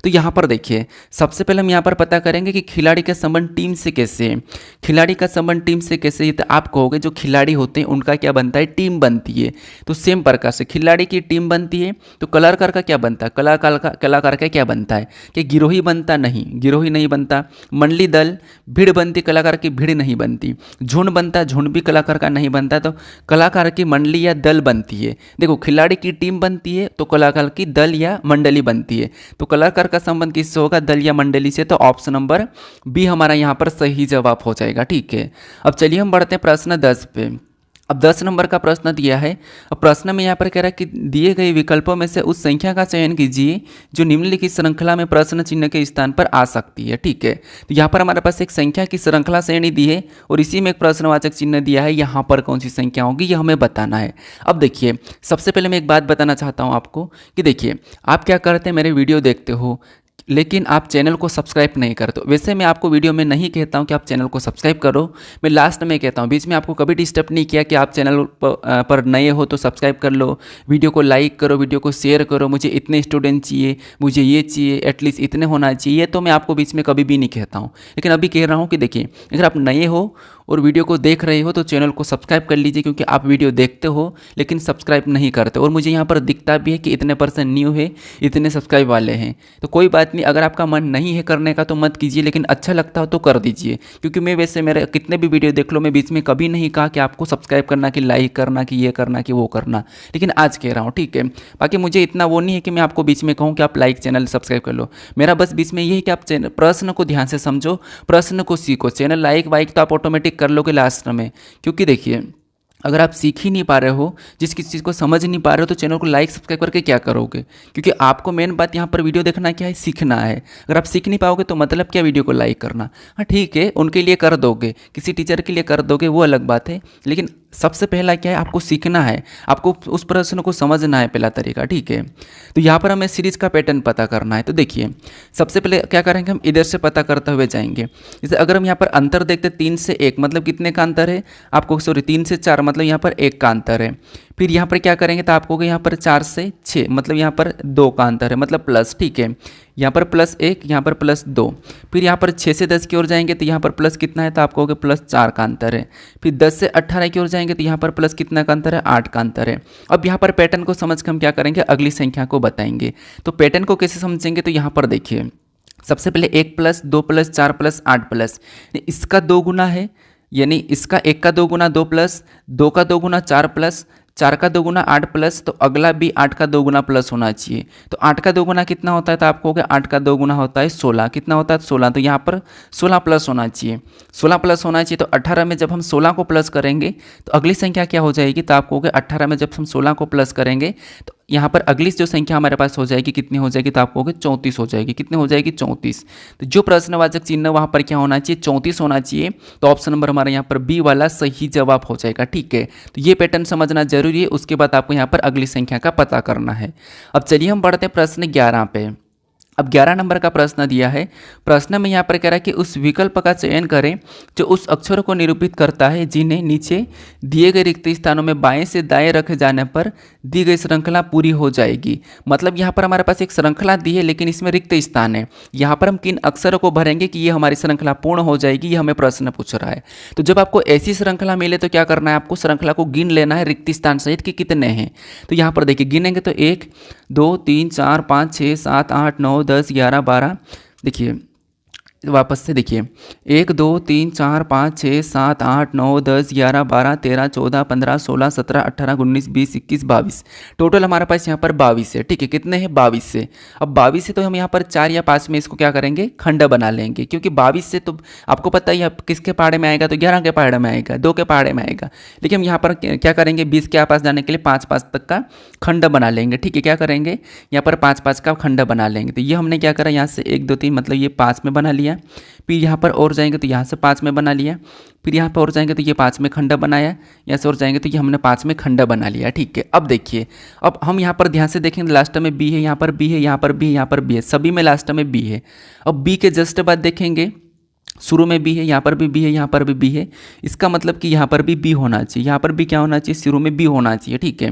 तो यहाँ पर देखिए सबसे पहले हम यहाँ पर पता करेंगे कि खिलाड़ी का संबंध टीम से कैसे है। खिलाड़ी का संबंध टीम से कैसे है, तो आप कहोगे जो खिलाड़ी होते हैं उनका क्या बनता है, टीम बनती है। तो सेम प्रकार से खिलाड़ी की टीम बनती है, तो कलाकार का क्या बनता है, कलाकार का क्या बनता है, कि गिरोही बनता, नहीं गिरोही नहीं बनता। मंडली दल, भीड़ बनती, कलाकार की भीड़ नहीं बनती। झुंड बनता, झुंड भी कलाकार का नहीं बनता। तो कलाकार की मंडली या दल बनती है। देखो, खिलाड़ी की टीम बनती है तो कलाकार की दल या मंडली बनती है। तो कलाकार का संबंध किससे होगा? दल या मंडली से। तो ऑप्शन नंबर बी हमारा यहाँ पर सही जवाब हो जाएगा। ठीक है, अब चलिए हम बढ़ते हैं प्रश्न 10 पे। अब 10 नंबर का प्रश्न दिया है। अब प्रश्न में यहाँ पर कह रहा है कि दिए गए विकल्पों में से उस संख्या का चयन कीजिए जो निम्नलिखित श्रृंखला में प्रश्न चिन्ह के स्थान पर आ सकती है। ठीक है, तो यहाँ पर हमारे पास एक संख्या की श्रृंखला श्रेणी दी है और इसी में एक प्रश्नवाचक चिन्ह दिया है। यहाँ पर कौन सी संख्या होगी ये हमें बताना है। अब देखिए, सबसे पहले मैं एक बात बताना चाहता हूँ आपको कि देखिए, आप क्या करते हैं, मेरे वीडियो देखते हो लेकिन आप चैनल को सब्सक्राइब नहीं करते। वैसे मैं आपको वीडियो में नहीं कहता हूं कि आप चैनल को सब्सक्राइब करो, मैं लास्ट में कहता हूं। बीच में आपको कभी डिस्टर्ब नहीं किया कि आप चैनल पर नए हो तो सब्सक्राइब कर लो, वीडियो को लाइक करो, वीडियो को शेयर करो, मुझे इतने स्टूडेंट चाहिए, मुझे ये चाहिए, एटलीस्ट इतने होना चाहिए। ये तो मैं आपको बीच में कभी भी नहीं कहता हूँ, लेकिन अभी कह रहा हूँ कि देखिए, अगर आप नए हो और वीडियो को देख रहे हो तो चैनल को सब्सक्राइब कर लीजिए, क्योंकि आप वीडियो देखते हो लेकिन सब्सक्राइब नहीं करते। और मुझे यहाँ पर दिखता भी है कि इतने % न्यू है, इतने सब्सक्राइब वाले हैं। तो कोई बात नहीं, अगर आपका मन नहीं है करने का तो मत कीजिए, लेकिन अच्छा लगता हो तो कर दीजिए। क्योंकि मैं वैसे मेरे कितने भी वीडियो देख लो, मैं बीच में कभी नहीं कहा कि आपको सब्सक्राइब करना, कि लाइक करना, कि ये करना, कि वो करना, लेकिन आज कह रहा हूँ। ठीक है, बाकी मुझे इतना वो नहीं है कि मैं आपको बीच में कहूँ कि आप लाइक चैनल सब्सक्राइब कर लो। मेरा बस बीच में यही है कि आप प्रश्न को ध्यान से समझो, प्रश्न को सीखो। चैनल लाइक वाइक तो आप ऑटोमेटिक कर लोगे लास्ट में, क्योंकि देखिए, अगर आप सीख ही नहीं पा रहे हो, जिस किसी चीज़ को समझ नहीं पा रहे हो, तो चैनल को लाइक सब्सक्राइब करके क्या करोगे? क्योंकि आपको मेन बात यहाँ पर वीडियो देखना क्या है, सीखना है। अगर आप सीख नहीं पाओगे तो मतलब क्या वीडियो को लाइक करना? हाँ ठीक है, उनके लिए कर दोगे, किसी टीचर के लिए कर दोगे, वो अलग बात है, लेकिन सबसे पहला क्या है, आपको सीखना है, आपको उस प्रश्न को समझना है, पहला तरीका। ठीक है, तो यहाँ पर हमें सीरीज का पैटर्न पता करना है। तो देखिए, सबसे पहले क्या करेंगे, हम इधर से पता करते हुए जाएंगे। जैसे अगर हम यहाँ पर अंतर देखते 3 से 1 मतलब कितने का अंतर है आपको, सॉरी 3 से 4 मतलब यहाँ पर 1 का अंतर है। फिर यहाँ पर क्या करेंगे तो आपको यहाँ पर 4 से 6 मतलब यहाँ पर 2 का अंतर है, मतलब प्लस। ठीक है, यहाँ पर +1, यहाँ पर +2। फिर यहाँ पर 6 से 10 की ओर जाएंगे तो यहाँ पर प्लस कितना है तो आप कहोगे +4 का अंतर है। फिर 10 से 18 की ओर जाएंगे तो यहाँ पर प्लस कितना का अंतर है, 8 का अंतर है। अब यहाँ पर पैटर्न को समझ कर हम क्या करेंगे, अगली संख्या को बताएंगे। तो पैटर्न को कैसे समझेंगे, तो यहाँ पर देखिए, सबसे पहले 1 + 2 + 4 + 8 प्लस, इसका 2 गुना है, यानी इसका 1 का 2 गुना 2 प्लस 2 का 2 गुना 4 प्लस 4 का 2 गुना 8 प्लस, तो अगला भी 8 का 2 गुना प्लस होना चाहिए। तो 8 का 2 गुना कितना होता है, तो आपको हो गया 8 का 2 गुना होता है 16। कितना होता है, 16। तो यहाँ पर 16 प्लस होना चाहिए, 16 प्लस होना चाहिए। तो 18 में जब हम 16 को प्लस करेंगे तो अगली संख्या क्या हो जाएगी, तो आपको हो गया 18 में जब हम 16 को प्लस करेंगे तो यहाँ पर अगली जो संख्या हमारे पास हो जाएगी, कितनी हो जाएगी, तो आपको हो गया 34 हो जाएगी। कितनी हो जाएगी, 34। तो जो प्रश्नवाचक चिन्ह वहाँ पर क्या होना चाहिए, 34 होना चाहिए। तो ऑप्शन नंबर हमारा यहाँ पर बी वाला सही जवाब हो जाएगा। ठीक है, तो ये पैटर्न समझना जरूरी है। उसके बाद आपको यहाँ पर अगली संख्या का पता करना है। अब चलिए हम बढ़ते हैं प्रश्न 11 पे। अब 11 नंबर का प्रश्न दिया है। प्रश्न में यहाँ पर कह रहा है कि उस विकल्प का चयन करें जो उस अक्षरों को निरूपित करता है जिन्हें नीचे दिए गए रिक्त स्थानों में बाएं से दाएं रखे जाने पर दी गई श्रृंखला पूरी हो जाएगी। मतलब यहाँ पर हमारे पास एक श्रृंखला दी है लेकिन इसमें रिक्त स्थान है। यहाँ पर हम किन अक्षरों को भरेंगे कि ये हमारी श्रृंखला पूर्ण हो जाएगी, ये हमें प्रश्न पूछ रहा है। तो जब आपको ऐसी श्रृंखला मिले तो क्या करना है, आपको श्रृंखला को गिन लेना है रिक्त स्थान सहित कि कितने हैं। तो यहाँ पर देखिए गिनेंगे तो 1 2 3 4 5 6 7 8 9 10 11 12। देखिए वापस से देखिए 1 2 3 4 5 6 7 8 9 10 11 12 13 14 15 16 17 18 19 20 21 22। टोटल हमारे पास यहाँ पर 22 है। ठीक है, कितने हैं, 22 से। अब 22 से तो हम यहाँ पर 4 या 5 में इसको क्या करेंगे, खंड बना लेंगे, क्योंकि 22 से तो आपको पता ही है किसके पहाड़े में आएगा, तो 11 के पहाड़े में आएगा, 2 के पहाड़े में आएगा। लेकिन हम यहाँ पर क्या करेंगे, 20 के आसपास जाने के लिए 5-5 तक का खंड बना लेंगे। ठीक है, क्या करेंगे, यहाँ पर 5-5 का खंड बना लेंगे। तो ये हमने क्या करा, यहाँ से 1 2 3 मतलब ये 5 में बना लिया। फिर यहाँ पर और जाएंगे तो यहाँ से 5 में बना लिया। फिर यहाँ पर और जाएंगे तो ये 5 में खंड बनाया। यहाँ से और जाएंगे तो ये हमने 5 में खंड बना लिया। ठीक है, अब देखिए, अब हम यहाँ पर ध्यान से देखेंगे लास्ट में बी है, यहाँ पर बी है, यहाँ पर बी है, यहाँ पर बी है, सभी में लास्ट में बी है। अब बी के जस्ट बाद देखेंगे शुरू में बी है, यहाँ पर भी बी है, यहाँ पर भी बी है। इसका मतलब कि यहाँ पर भी बी होना चाहिए, यहाँ पर भी क्या होना चाहिए, शुरू में बी होना चाहिए। ठीक है,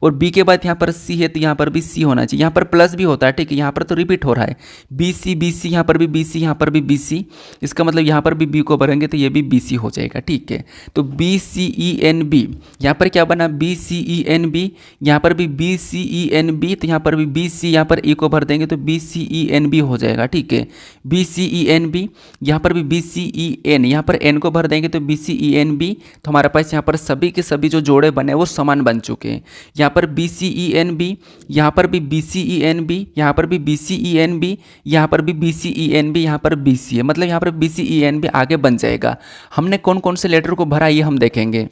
और बी के बाद यहाँ पर सी है तो यहाँ पर भी सी होना चाहिए। यहाँ पर प्लस भी होता है। ठीक है, यहाँ पर तो रिपीट हो रहा है, बी सी, यहाँ पर भी बी सी, यहाँ पर भी बी सी। इसका मतलब यहाँ पर भी बी को भरेंगे तो ये भी बी सी हो जाएगा। ठीक है, तो B C E N B, यहाँ पर क्या बना, B C E N B, यहाँ पर भी B C E N B, तो यहाँ पर भी बी सी, यहाँ पर ई को भर देंगे तो B C E N B हो जाएगा। ठीक है, B C E N B, यहाँ पर भी BCEN, यहाँ पर N को भर देंगे तो BCENB, तो हमारे पास यहाँ पर सभी के सभी जो जोड़े बने वो समान बन चुके हैं। यहाँ पर BCENB, यहाँ पर भी BCENB, यहाँ पर भी BCENB, यहाँ पर भी BCENB, यहाँ पर BCA, मतलब यहाँ पर BCENB आगे बन जाएगा। हमने कौन कौन से लेटर को भरा ये हम देखेंगे।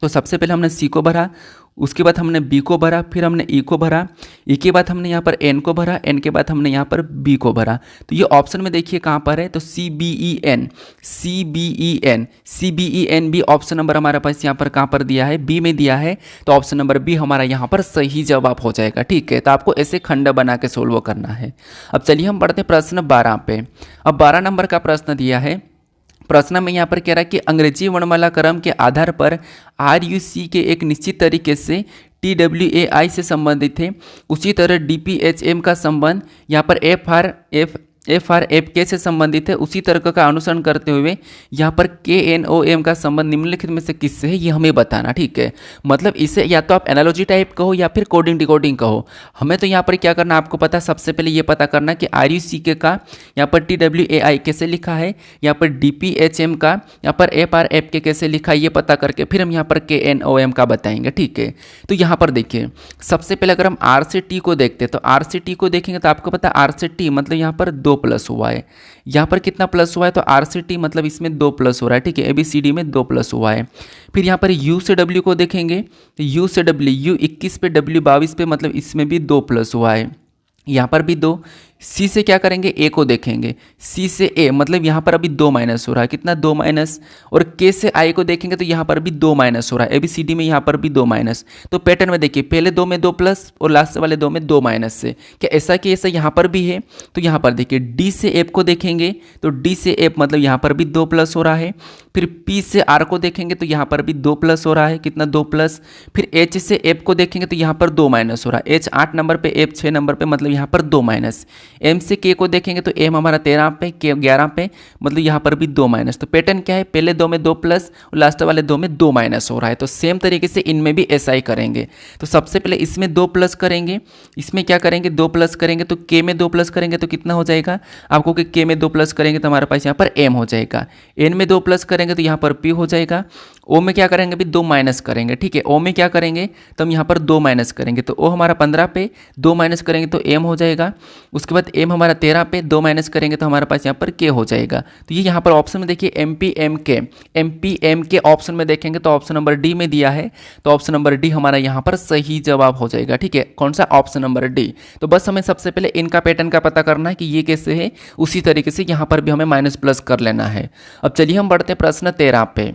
तो सबसे पहले हमने C को भरा, उसके बाद हमने B को भरा, फिर हमने E को भरा, E के बाद हमने यहाँ पर N को भरा, N के बाद हमने यहाँ पर B को भरा। तो ये ऑप्शन में देखिए कहाँ पर है, तो CBEN, CBEN, CBEN B option number हमारे पास यहाँ पर कहाँ पर दिया है, B में दिया है, तो ऑप्शन नंबर B हमारा यहाँ पर सही जवाब हो जाएगा। ठीक है, तो आपको ऐसे खंड बना के सोल्व करना है। अब चलिए हम बढ़ते हैं प्रश्न 12 पे। अब 12 नंबर का प्रश्न दिया है। प्रश्न में यहाँ पर कह रहा है कि अंग्रेजी वर्णमाला क्रम के आधार पर RUC के एक निश्चित तरीके से TWAI से संबंधित है, उसी तरह DPHM का संबंध यहाँ पर FRFK से संबंधित है, उसी तर्क का अनुसरण करते हुए यहाँ पर KNOM का संबंध निम्नलिखित में से किससे है ये हमें बताना। ठीक है, मतलब इसे या तो आप एनालॉजी टाइप कहो या फिर कोडिंग डिकोडिंग कहो। हमें तो यहाँ पर क्या करना आपको पता, सबसे पहले ये पता करना कि RUCK का यहाँ पर TWAI कैसे लिखा है, यहाँ पर DPHM का यहाँ पर FRFK कैसे लिखा है, ये पता करके फिर हम यहाँ पर KNOM का बताएंगे। ठीक है, तो यहाँ पर देखिए सबसे पहले अगर हम R से T को देखते हैं, तो R से T को देखेंगे तो आपको पता है R से T मतलब यहाँ पर 2 प्लस हुआ है, यहाँ पर कितना प्लस हुआ है, तो R से T मतलब इसमें 2 प्लस हो रहा है। ठीक है, ABCD में 2 प्लस हुआ है। फिर यहाँ पर U से W को देखेंगे, तो U से W, U 21 पे W 22 पे, मतलब इसमें भी 2 प्लस हुआ है, यहाँ पर भी 2। C से क्या करेंगे, A को देखेंगे, C से A मतलब यहाँ पर अभी 2 माइनस हो रहा है, कितना 2 माइनस। और K से I को देखेंगे तो यहाँ पर भी 2 माइनस हो रहा है, ABCD में यहाँ पर भी 2 माइनस। तो पैटर्न में देखिए पहले 2 में 2 प्लस और लास्ट वाले 2 में 2 माइनस से क्या ऐसा कि ऐसा यहाँ पर भी है। तो यहाँ पर देखिए D से F को देखेंगे तो D से F मतलब यहाँ पर भी 2 प्लस हो रहा है। फिर P से R को देखेंगे तो यहाँ पर भी 2 प्लस हो रहा है, कितना 2 प्लस। फिर H से F को देखेंगे तो यहाँ पर 2 माइनस हो रहा है, H 8 नंबर पे F 6 नंबर पे, मतलब यहाँ पर 2 माइनस। M से K को देखेंगे तो M हमारा 13 पे, K 11 पे, मतलब यहाँ पर भी 2 माइनस। तो पैटर्न क्या है, पहले 2 में 2 प्लस और लास्ट वाले 2 में 2 माइनस हो रहा है। तो सेम तरीके से इनमें भी ऐसा ही करेंगे। तो सबसे पहले इसमें 2 प्लस करेंगे, इसमें क्या करेंगे 2 प्लस करेंगे, तो K में 2 प्लस करेंगे तो कितना हो जाएगा आपको, कि K में 2 प्लस करेंगे तो हमारे पास यहाँ पर M हो जाएगा। N में 2 प्लस करेंगे तो यहाँ पर P हो जाएगा। O में क्या करेंगे, भी 2 माइनस करेंगे। ठीक है, O में क्या करेंगे तो हम यहाँ पर 2 माइनस करेंगे, तो O हमारा 15 पे 2 माइनस करेंगे तो M हो जाएगा। उसके बाद M हमारा 13 पे 2 माइनस करेंगे तो हमारे पास यहाँ पर K हो जाएगा। तो ये यहाँ पर ऑप्शन में देखिए MP M K ऑप्शन में देखेंगे तो ऑप्शन नंबर D में दिया है, तो ऑप्शन नंबर D हमारा यहाँ पर सही जवाब हो जाएगा। ठीक है, कौन सा, ऑप्शन नंबर D। तो बस हमें सबसे पहले इनका पैटर्न का पता करना है कि ये कैसे है, उसी तरीके से यहाँ पर भी हमें माइनस प्लस कर लेना है। अब चलिए हम बढ़ते हैं प्रश्न 13 पे।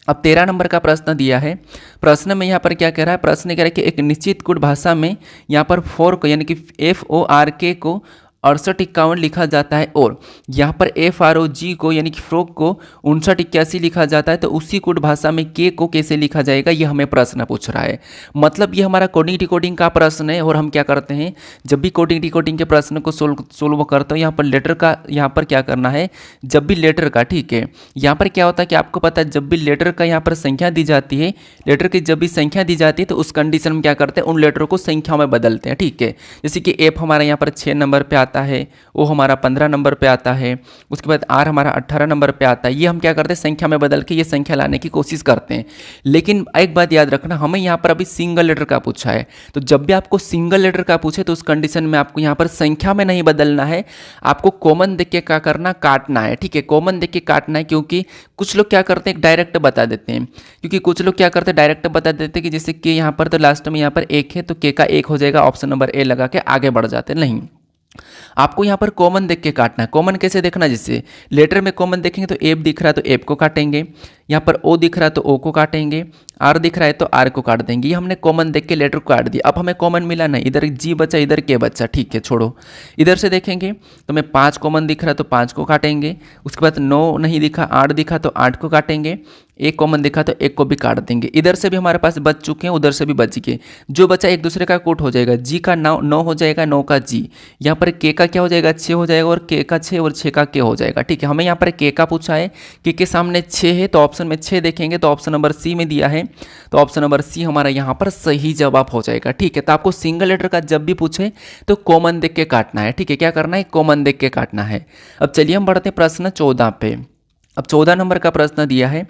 अब 13 नंबर का प्रश्न दिया है। प्रश्न में यहाँ पर क्या कह रहा है, प्रश्न कह रहा है कि एक निश्चित कोड भाषा में यहाँ पर FORK यानी कि FORK को 6851 लिखा जाता है, और यहाँ पर FROG को यानी कि फ्रोक को 5981 लिखा जाता है। तो उसी कोड भाषा में K को कैसे लिखा जाएगा, ये हमें प्रश्न पूछ रहा है। मतलब ये हमारा कोडिंग डिकोडिंग का प्रश्न है। और हम क्या करते हैं, जब भी कोडिंग डिकोडिंग के प्रश्न को सोल्व करते हो, यहाँ पर लेटर का यहाँ पर क्या करना है, जब भी लेटर का, ठीक है, यहाँ पर क्या होता है कि आपको पता है जब भी लेटर का यहाँ पर संख्या दी जाती है, लेटर की जब भी संख्या दी जाती है तो उस कंडीशन में क्या करते हैं, उन लेटर को संख्या में बदलते हैं। ठीक है, जैसे कि F हमारा यहाँ पर 6 नंबर पर आता है, O हमारा 15 नंबर पे आता है, उसके बाद R हमारा 18 नंबर पे आता है। ये हम क्या करते हैं, संख्या में बदल के ये संख्या लाने की कोशिश करते हैं। लेकिन एक बात याद रखना, हमें यहाँ पर अभी सिंगल लेटर का पूछा है। तो जब भी आपको सिंगल लेटर का पूछे तो उस कंडीशन में आपको यहाँ पर संख्या में नहीं बदलना है, आपको कॉमन देख के क्या करना, काटना है। ठीक है, कॉमन देख के काटना है, क्योंकि कुछ लोग क्या करते हैं डायरेक्ट बता देते हैं, क्योंकि कुछ लोग क्या करते हैं डायरेक्ट बता देते हैं कि जैसे कि यहाँ पर तो लास्ट में यहाँ पर 1 है तो K का 1 हो जाएगा, ऑप्शन नंबर A लगा के आगे बढ़ जाते हैं। नहीं, आपको यहाँ पर कॉमन देख के काटना है। कॉमन कैसे देखना, जैसे लेटर में कॉमन देखेंगे तो F दिख रहा है तो F को काटेंगे, यहाँ पर O दिख रहा है तो O को काटेंगे, R दिख रहा है तो R को काट देंगे। ये हमने कॉमन देख के लेटर को काट दिया। अब हमें कॉमन मिला नहीं, इधर G बचा इधर K बचा। ठीक है, छोड़ो, इधर से देखेंगे तो हमें 5 कॉमन दिख रहा है तो 5 को काटेंगे। उसके बाद 9 नहीं दिखा, 8 दिखा तो 8 को काटेंगे, 1 कॉमन दिखा तो 1 को भी काट देंगे। इधर से भी हमारे पास बच चुके हैं, उधर से भी बच गए, जो बचा एक दूसरे का कोट हो जाएगा। G का 9 हो जाएगा, 9 का G, यहाँ पर K का क्या हो जाएगा, 6 हो जाएगा, और K का 6 और 6 का K हो जाएगा। ठीक है, हमें यहाँ पर K का पूछा है, K के सामने 6 है तो ऑप्शन में 6 देखेंगे तो ऑप्शन नंबर C में दिया है, तो ऑप्शन नंबर C हमारा यहाँ पर सही जवाब हो जाएगा। ठीक है, तो आपको सिंगल लेटर का जब भी पूछे तो कॉमन देख के काटना है। ठीक है, क्या करना है, कॉमन देख के काटना है। अब चलिए हम बढ़ते हैं प्रश्न 14 पे। अब 14 नंबर का प्रश्न दिया है।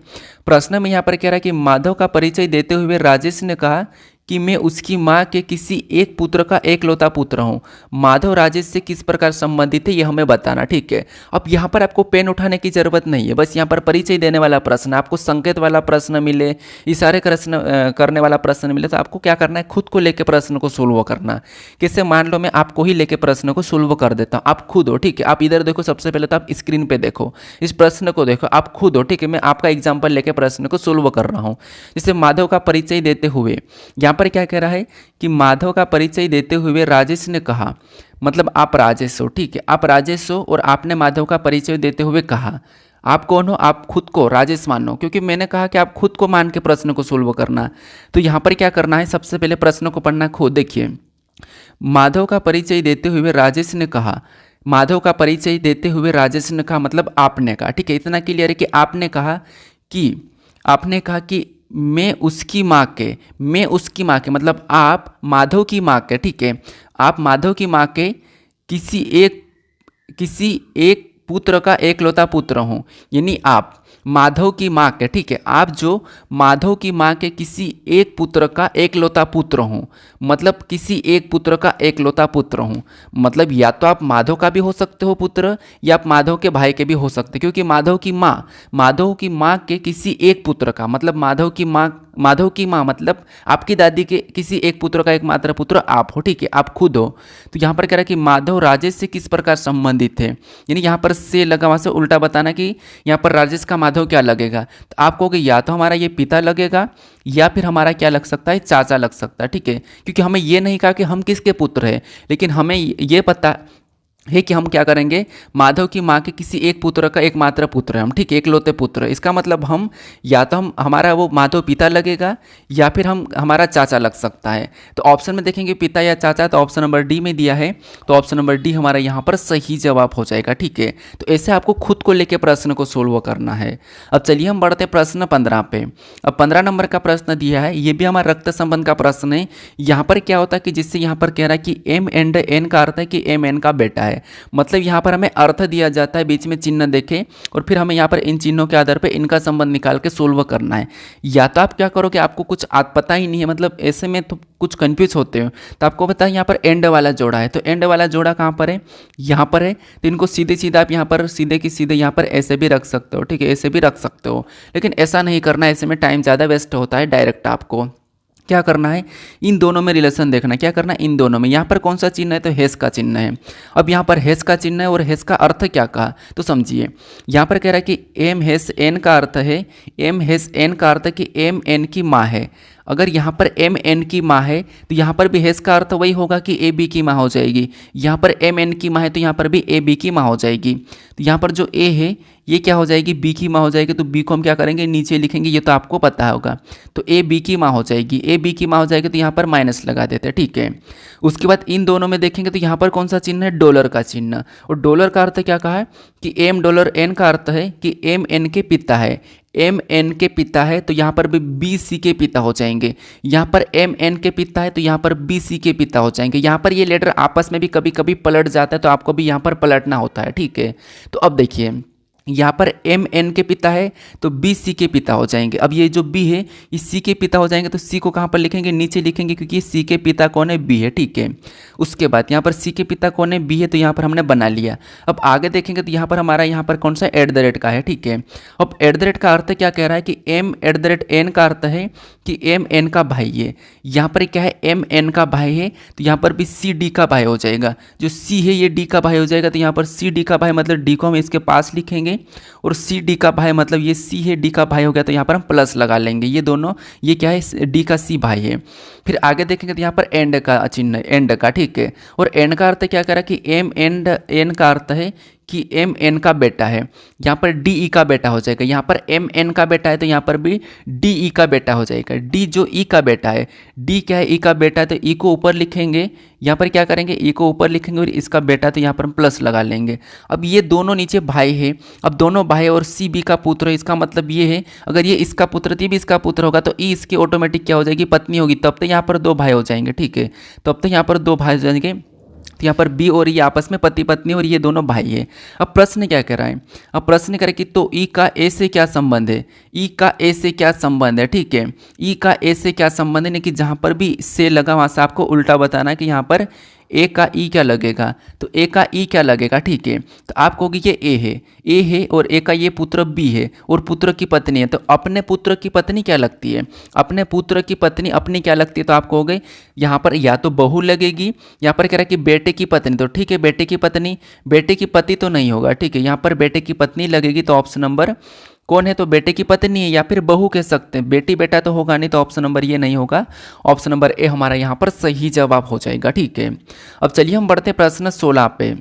प्रश्न में यहाँ पर कह रहा है कि माधव का परिचय देते हुए राजेश ने कहा कि मैं उसकी माँ के किसी एक पुत्र का एकलौता पुत्र हूँ। माधव राजेश से किस प्रकार संबंधित है, ये हमें बताना। ठीक है, अब यहाँ पर आपको पेन उठाने की जरूरत नहीं है, बस यहाँ पर परिचय देने वाला प्रश्न, आपको संकेत वाला प्रश्न मिले, इशारे करने वाला प्रश्न मिले, तो आपको क्या करना है, खुद को लेके प्रश्न को सोल्व करना। कैसे, मान लो मैं आपको ही लेके प्रश्न को सोल्व कर देता हूँ, आप खुद हो। ठीक है, आप इधर देखो, सबसे पहले तो आप स्क्रीन पे देखो, इस प्रश्न को देखो, आप खुद हो। ठीक है, मैं आपका एग्जाम्पल लेके प्रश्न को सोल्व कर रहा हूँ। जैसे माधव का परिचय देते हुए, यहाँ पर क्या कह रहा है कि माधव का परिचय देते हुए राजेश ने कहा, मतलब आप राजेश हो। ठीक है, आप राजेश हो और आपने माधव का परिचय देते हुए कहा। आप कौन हो, आप खुद को राजेश मानो, क्योंकि मैंने कहा कि आप खुद को मान के प्रश्न को सोल्व करना। तो यहाँ पर क्या करना है, सबसे पहले प्रश्न को पढ़ना खुद। देखिए, माधव का परिचय देते हुए राजेश ने कहा, माधव का परिचय देते हुए राजेश ने कहा मतलब आपने कहा। ठीक है, इतना क्लियर है कि आपने कहा कि मैं उसकी माँ के मतलब आप माधव की माँ के, ठीक है, आप माधव की माँ के किसी एक पुत्र का एकलौता पुत्र हूँ। यानी आप माधव की माँ के, ठीक है, आप जो माधव की माँ के किसी एक पुत्र का एकलौता पुत्र हूँ, मतलब किसी एक पुत्र का एकलौता पुत्र हूँ, मतलब या तो आप माधव का भी हो सकते हो पुत्र, या आप माधव के भाई के भी हो सकते, क्योंकि माधव की माँ के किसी एक पुत्र का, मतलब माधव की माँ मतलब आपकी दादी के किसी एक पुत्र का एकमात्र पुत्र आप हो। ठीक है, आप खुद हो। तो यहाँ पर कह रहा है कि माधव राजेश से किस प्रकार संबंधित है, यानी यहाँ पर से लगा, वहाँ से उल्टा बताना कि यहाँ पर राजेश का माधव क्या लगेगा। तो आप कहोगे या तो हमारा ये पिता लगेगा, या फिर हमारा क्या लग सकता है, चाचा लग सकता है। ठीक है, क्योंकि हमें ये नहीं कहा कि हम किसके पुत्र हैं, लेकिन हमें ये पता है कि हम क्या करेंगे, माधव की माँ के किसी एक पुत्र का एकमात्र पुत्र है हम। ठीक है, एकलौते पुत्र। इसका मतलब हम या तो हमारा वो माधव पिता लगेगा, या फिर हमारा चाचा लग सकता है। तो ऑप्शन में देखेंगे पिता या चाचा, तो ऑप्शन नंबर डी में दिया है, तो ऑप्शन नंबर डी हमारा यहाँ पर सही जवाब हो जाएगा। ठीक है, तो ऐसे आपको खुद को लेकर प्रश्न को सोल्व करना है। अब चलिए हम बढ़ते हैं प्रश्न 15 पे। अब 15 नंबर का प्रश्न दिया है, ये भी हमारा रक्त संबंध का प्रश्न है। यहाँ पर क्या होता है कि जिससे यहाँ पर कह रहा है कि एम एंड एन का अर्थ है कि एम एन का बेटा है। मतलब यहाँ पर हमें अर्थ दिया जाता है, बीच में चिन्ह देखें, और फिर हमें यहाँ पर इन चिन्हों के आधार पर इनका संबंध निकाल के सोल्व करना है। या तो आप क्या करोगे, आपको कुछ पता ही नहीं है, मतलब ऐसे में तो कुछ कंफ्यूज होते हो, तो आपको पता है यहाँ पर एंड वाला जोड़ा है, तो एंड वाला जोड़ा कहाँ पर है, यहाँ पर है। तो इनको सीधे सीधे आप यहाँ पर सीधे की सीधे यहाँ पर ऐसे भी रख सकते हो। ठीक है, ऐसे भी रख सकते हो, लेकिन ऐसा नहीं करना है, ऐसे में टाइम ज़्यादा वेस्ट होता है। डायरेक्ट आपको क्या करना है, इन दोनों में रिलेशन देखना। क्या करना है, इन दोनों में। यहाँ पर कौन सा चिन्ह है, तो हेस का चिन्ह है। अब यहाँ पर हेस का चिन्ह है, और हेस का अर्थ क्या कहा, तो समझिए। यहाँ पर कह रहा है कि एम हेस एन का अर्थ है, एम हेस एन का अर्थ है कि एम एन की माँ है। अगर यहाँ पर एम एन की माँ है, तो यहाँ पर भी हेस का अर्थ वही होगा कि ए बी की माँ हो जाएगी। यहाँ पर एम एन की माँ है, तो यहाँ पर भी ए बी की माँ हो जाएगी। तो यहाँ पर जो ए है ये क्या हो जाएगी, बी की माँ हो जाएगी। तो बी को हम क्या करेंगे, नीचे लिखेंगे, ये तो आपको पता होगा। तो ए बी की माँ हो जाएगी, ए बी की माँ हो जाएगी, तो यहाँ पर माइनस लगा देते हैं। ठीक है, उसके बाद इन दोनों में देखेंगे तो यहाँ पर कौन सा चिन्ह है, डॉलर का चिन्ह। और डॉलर का अर्थ क्या कहा है कि एम डॉलर एन का अर्थ है कि एम एन के पिता है, एम एन के पिता है, तो यहाँ पर भी बी सी के पिता हो जाएंगे। यहाँ पर एम एन के पिता है, तो यहाँ पर बी सी के पिता हो जाएंगे। यहाँ पर ये लेटर आपस में भी कभी कभी पलट जाता है, तो आपको भी यहाँ पर पलटना होता है। ठीक है, तो अब देखिए, यहाँ पर एम एन के पिता है, तो बी सी के पिता हो जाएंगे। अब ये जो बी है ये सी के पिता हो जाएंगे, तो सी को कहाँ पर लिखेंगे, नीचे लिखेंगे, क्योंकि सी के पिता कौन है, बी है। ठीक है, उसके बाद यहाँ पर सी के पिता कौन है, बी है, तो यहाँ पर हमने बना लिया। अब आगे देखेंगे तो यहाँ पर हमारा यहाँ पर कौन सा एट द रेट का है। ठीक है, अब एट द रेट का अर्थ क्या कह रहा है कि M at the rate N का अर्थ है कि एम एन का भाई है। यहाँ पर क्या है, एम एन का भाई है, तो यहाँ पर भी सी डी का भाई हो जाएगा। जो सी है ये डी का भाई हो जाएगा, तो यहाँ पर सी डी का भाई मतलब डी को हम इसके पास लिखेंगे, और सी डी का भाई मतलब ये सी है, डी का भाई हो गया, तो यहाँ पर हम प्लस लगा लेंगे। ये दोनों, ये क्या है, डी का सी भाई है। फिर आगे देखेंगे तो यहाँ पर एंड का चिन्ह है, एंड का। ठीक है, और एंड का अर्थ क्या कह रहा है कि एम एंड एन का अर्थ है कि एम एन का बेटा है। यहाँ पर डी ई का बेटा हो जाएगा। यहाँ पर एम एन का बेटा है, तो यहाँ पर भी डी ई का बेटा हो जाएगा। डी जो ई का बेटा है, डी क्या है, ई का बेटा है, तो ई को ऊपर लिखेंगे। यहाँ पर क्या करेंगे, ई को ऊपर लिखेंगे, और इसका बेटा, तो यहाँ पर हम प्लस लगा लेंगे। अब ये दोनों नीचे भाई है, अब दोनों भाई और सी बी का पुत्र है। इसका मतलब ये है, अगर ये इसका पुत्र तो ये भी इसका पुत्र होगा, तो ई इसकी ऑटोमेटिक क्या हो जाएगी, पत्नी होगी। तब तो यहाँ पर दो भाई हो जाएंगे। ठीक है, तब तो यहाँ पर दो भाई हो जाएंगे। तो यहाँ पर बी और ये आपस में पति पत्नी और ये दोनों भाई है। अब प्रश्न क्या कह रहा है, अब प्रश्न कह रहा है कि तो ई का ए से क्या संबंध है, ई का ए से क्या संबंध है, ठीक है, ई का ए से क्या संबंध है, कि जहाँ पर भी से लगा वहाँ से आपको उल्टा बताना है कि यहाँ पर ए का ई क्या लगेगा, तो ए का ई क्या लगेगा, ठीक है। तो आप कहोगे ये ए है और ए का ये पुत्र बी है और पुत्र की पत्नी है, तो अपने पुत्र की पत्नी क्या लगती है, अपने पुत्र की पत्नी अपनी क्या लगती है, तो आप कहोगे यहाँ पर या तो बहू लगेगी, यहाँ पर कह रहा है कि बेटे की पत्नी, तो ठीक है बेटे की पत्नी, बेटे की पति तो नहीं होगा, ठीक है, यहाँ पर बेटे की पत्नी लगेगी, तो ऑप्शन नंबर कौन है, तो बेटे की पत्नी है या फिर बहू कह सकते हैं, बेटी बेटा तो होगा नहीं, तो ऑप्शन नंबर ये नहीं होगा, ऑप्शन नंबर ए हमारा यहाँ पर सही जवाब हो जाएगा, ठीक है। अब चलिए हम बढ़ते प्रश्न 16 पे।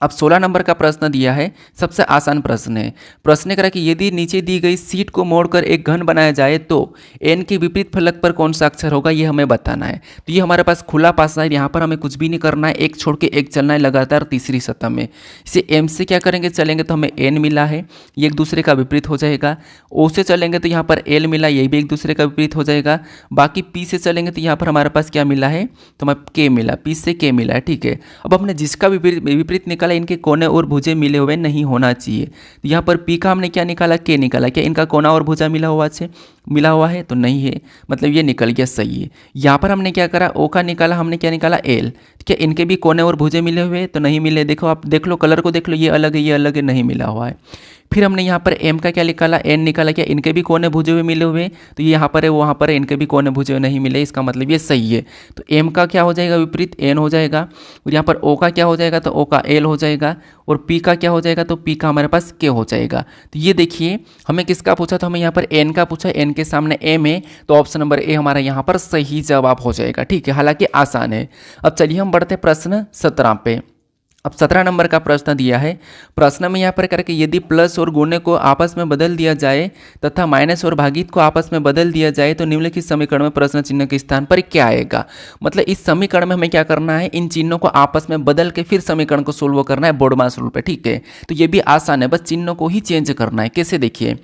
अब 16 नंबर का प्रश्न दिया है, सबसे आसान प्रश्न है। प्रश्न करा कि यदि नीचे दी गई सीट को मोड़कर एक घन बनाया जाए तो एन के विपरीत फलक पर कौन सा अक्षर होगा, ये हमें बताना है। तो ये हमारे पास खुला पासा है, यहाँ पर हमें कुछ भी नहीं करना है, एक छोड़ के एक चलना है लगातार तीसरी सतह में। इसे एम से क्या करेंगे, चलेंगे तो हमें एन मिला है, ये एक दूसरे का विपरीत हो जाएगा। ओ से चलेंगे तो यहाँ पर एल मिला, ये भी एक दूसरे का विपरीत हो जाएगा। बाकी पी से चलेंगे तो यहाँ पर हमारे पास क्या मिला है, तो हमें के मिला, पी से के मिला है, ठीक है। अब हमने जिसका विपरीत निकाला, इनके कोने और भुजे मिले हुए नहीं होना चाहिए। तो यहाँ पर पी का हमने क्या निकाला, के निकाला, क्या इनका कोना और भुजा मिला हुआ है, तो नहीं है, मतलब ये निकल गया, सही है। यहाँ पर हमने क्या करा, ओ का निकाला, हमने क्या निकाला, एल, क्या इनके भी कोने और भुजे मिले हुए हैं, तो नहीं मिले। देखो आप देख लो, कलर को देख लो, ये अलग है, ये अलग है, नहीं मिला हुआ है। फिर हमने यहाँ पर एम का क्या निकाला, एन निकाला, क्या इनके भी कोने भुजे हुए मिले हुए, तो ये यहाँ पर है, वहाँ पर है, इनके भी कोने भुजे हुए नहीं मिले, इसका मतलब ये सही है। तो एम का क्या हो जाएगा विपरीत, एन हो जाएगा, और यहाँ पर ओ का क्या हो जाएगा, तो ओ का एल हो जाएगा, और पी का क्या हो जाएगा, तो पी का हमारे पास के हो जाएगा। तो ये देखिए हमें किसका पूछा, तो हमें यहाँ पर एन का पूछा, एन के सामने एम है, तो ऑप्शन नंबर ए हमारा यहाँ पर सही जवाब हो जाएगा, ठीक है, हालांकि आसान है। अब चलिए हम बढ़ते प्रश्न 17 पे। अब 17 नंबर का प्रश्न दिया है। प्रश्न में यहाँ पर करके यदि प्लस और गुणे को आपस में बदल दिया जाए तथा माइनस और भागित को आपस में बदल दिया जाए तो निम्नलिखित समीकरण में प्रश्न चिन्ह के स्थान पर क्या आएगा। मतलब इस समीकरण में हमें क्या करना है, इन चिन्हों को आपस में बदल के फिर समीकरण को सोल्व करना है बोर्डमास रूल पे, ठीक है। तो ये भी आसान है, बस चिन्हों को ही चेंज करना है। कैसे, देखिए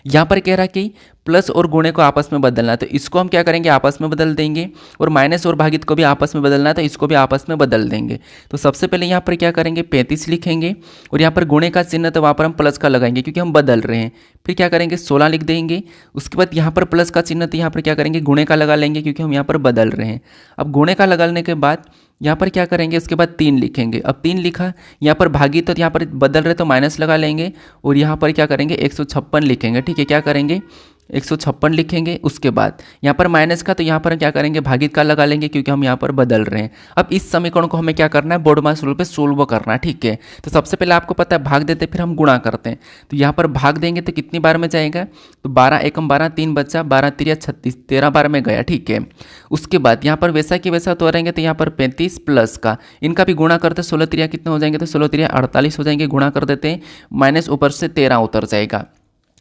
यहाँ पर कह रहा है कि प्लस और गुणे को आपस में बदलना है, तो इसको हम क्या करेंगे, आपस में बदल देंगे, और माइनस और भागित को भी आपस में बदलना है, तो इसको भी आपस में बदल देंगे। तो सबसे पहले यहाँ पर क्या करेंगे, 35 लिखेंगे, और यहाँ पर गुणे का चिन्ह तो वहाँ पर हम प्लस का लगाएंगे क्योंकि हम बदल रहे हैं। फिर क्या करेंगे, 16 लिख देंगे। उसके बाद यहाँ पर प्लस का चिन्ह, तो यहाँ पर क्या करेंगे, गुणे का लगा लेंगे क्योंकि हम यहाँ पर बदल रहे हैं। अब गुणे का लगाने के बाद यहाँ पर क्या करेंगे, उसके बाद 3 लिखेंगे। अब 3 लिखा, यहाँ पर भागित तो यहाँ पर बदल रहे तो माइनस लगा लेंगे, और यहाँ पर क्या करेंगे 156 लिखेंगे, ठीक है। क्या करेंगे 156 लिखेंगे। उसके बाद यहाँ पर माइनस का, तो यहाँ पर क्या करेंगे, भागित का लगा लेंगे क्योंकि हम यहाँ पर बदल रहे हैं। अब इस समीकरण को हमें क्या करना है, बोर्डमास रूल पे सोल्व करना है, ठीक है। तो सबसे पहले आपको पता है भाग देते फिर हम गुणा करते हैं। तो यहाँ पर भाग देंगे तो कितनी बार में जाएगा, तो 12 एकम 12, 3 बच्चा, 12 तिरिया 36, 13 बार में गया, ठीक है। उसके बाद यहाँ पर वैसा कि वैसा तो रहेंगे, तो यहाँ पर 35 प्लस का, इनका भी गुणा करते, 16 तिरिया कितने हो जाएंगे, तो 16 तिरिया 48 हो जाएंगे, गुणा कर देते हैं, माइनस ऊपर से 13 उतर जाएगा।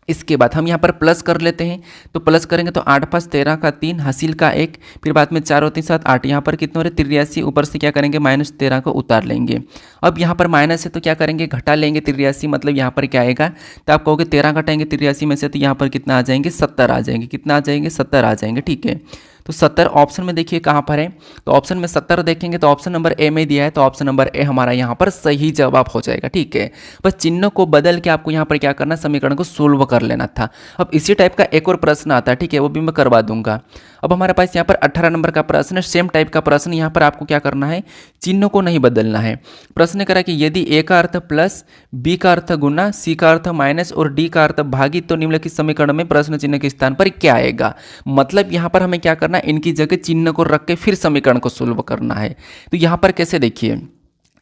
इसके बाद हम यहाँ पर प्लस कर लेते हैं, तो प्लस करेंगे तो 8 5 13 का 3, हासिल का 1, फिर बाद में 4 और 3 7 8, यहाँ पर कितने हो रहे 83, ऊपर से क्या करेंगे -13 को उतार लेंगे। अब यहाँ पर माइनस है तो क्या करेंगे, घटा लेंगे 83, मतलब यहाँ पर क्या आएगा, तो आप कहोगे 13 घटाएंगे 83 में से, तो यहाँ पर कितना आ जाएंगे 70 आ जाएंगे, कितना आ जाएंगे 70 आ जाएंगे, ठीक है। तो 70 ऑप्शन में देखिए कहाँ पर है, तो ऑप्शन में 70 देखेंगे तो ऑप्शन नंबर ए में दिया है, तो ऑप्शन नंबर ए हमारा यहाँ पर सही जवाब हो जाएगा, ठीक है। बस चिन्ह को बदल के आपको यहाँ पर क्या करना, समीकरण को सोल्व कर लेना था। अब इसी टाइप का एक और प्रश्न आता है, ठीक है, वो भी मैं करवा दूंगा। अब हमारे पास यहाँ पर 18 नंबर का प्रश्न है, सेम टाइप का प्रश्न। यहाँ पर आपको क्या करना है, चिन्ह को नहीं बदलना है। प्रश्न करा कि यदि ए का अर्थ प्लस, बी का अर्थ गुना, सी का अर्थ माइनस और डी का अर्थ भागित तो निम्नलिखित समीकरण में प्रश्न चिन्ह के स्थान पर क्या आएगा। मतलब यहाँ पर हमें क्या करना, इनकी जगह चिन्ह को रख के फिर समीकरण को सोल्व करना है। तो यहाँ पर कैसे, देखिए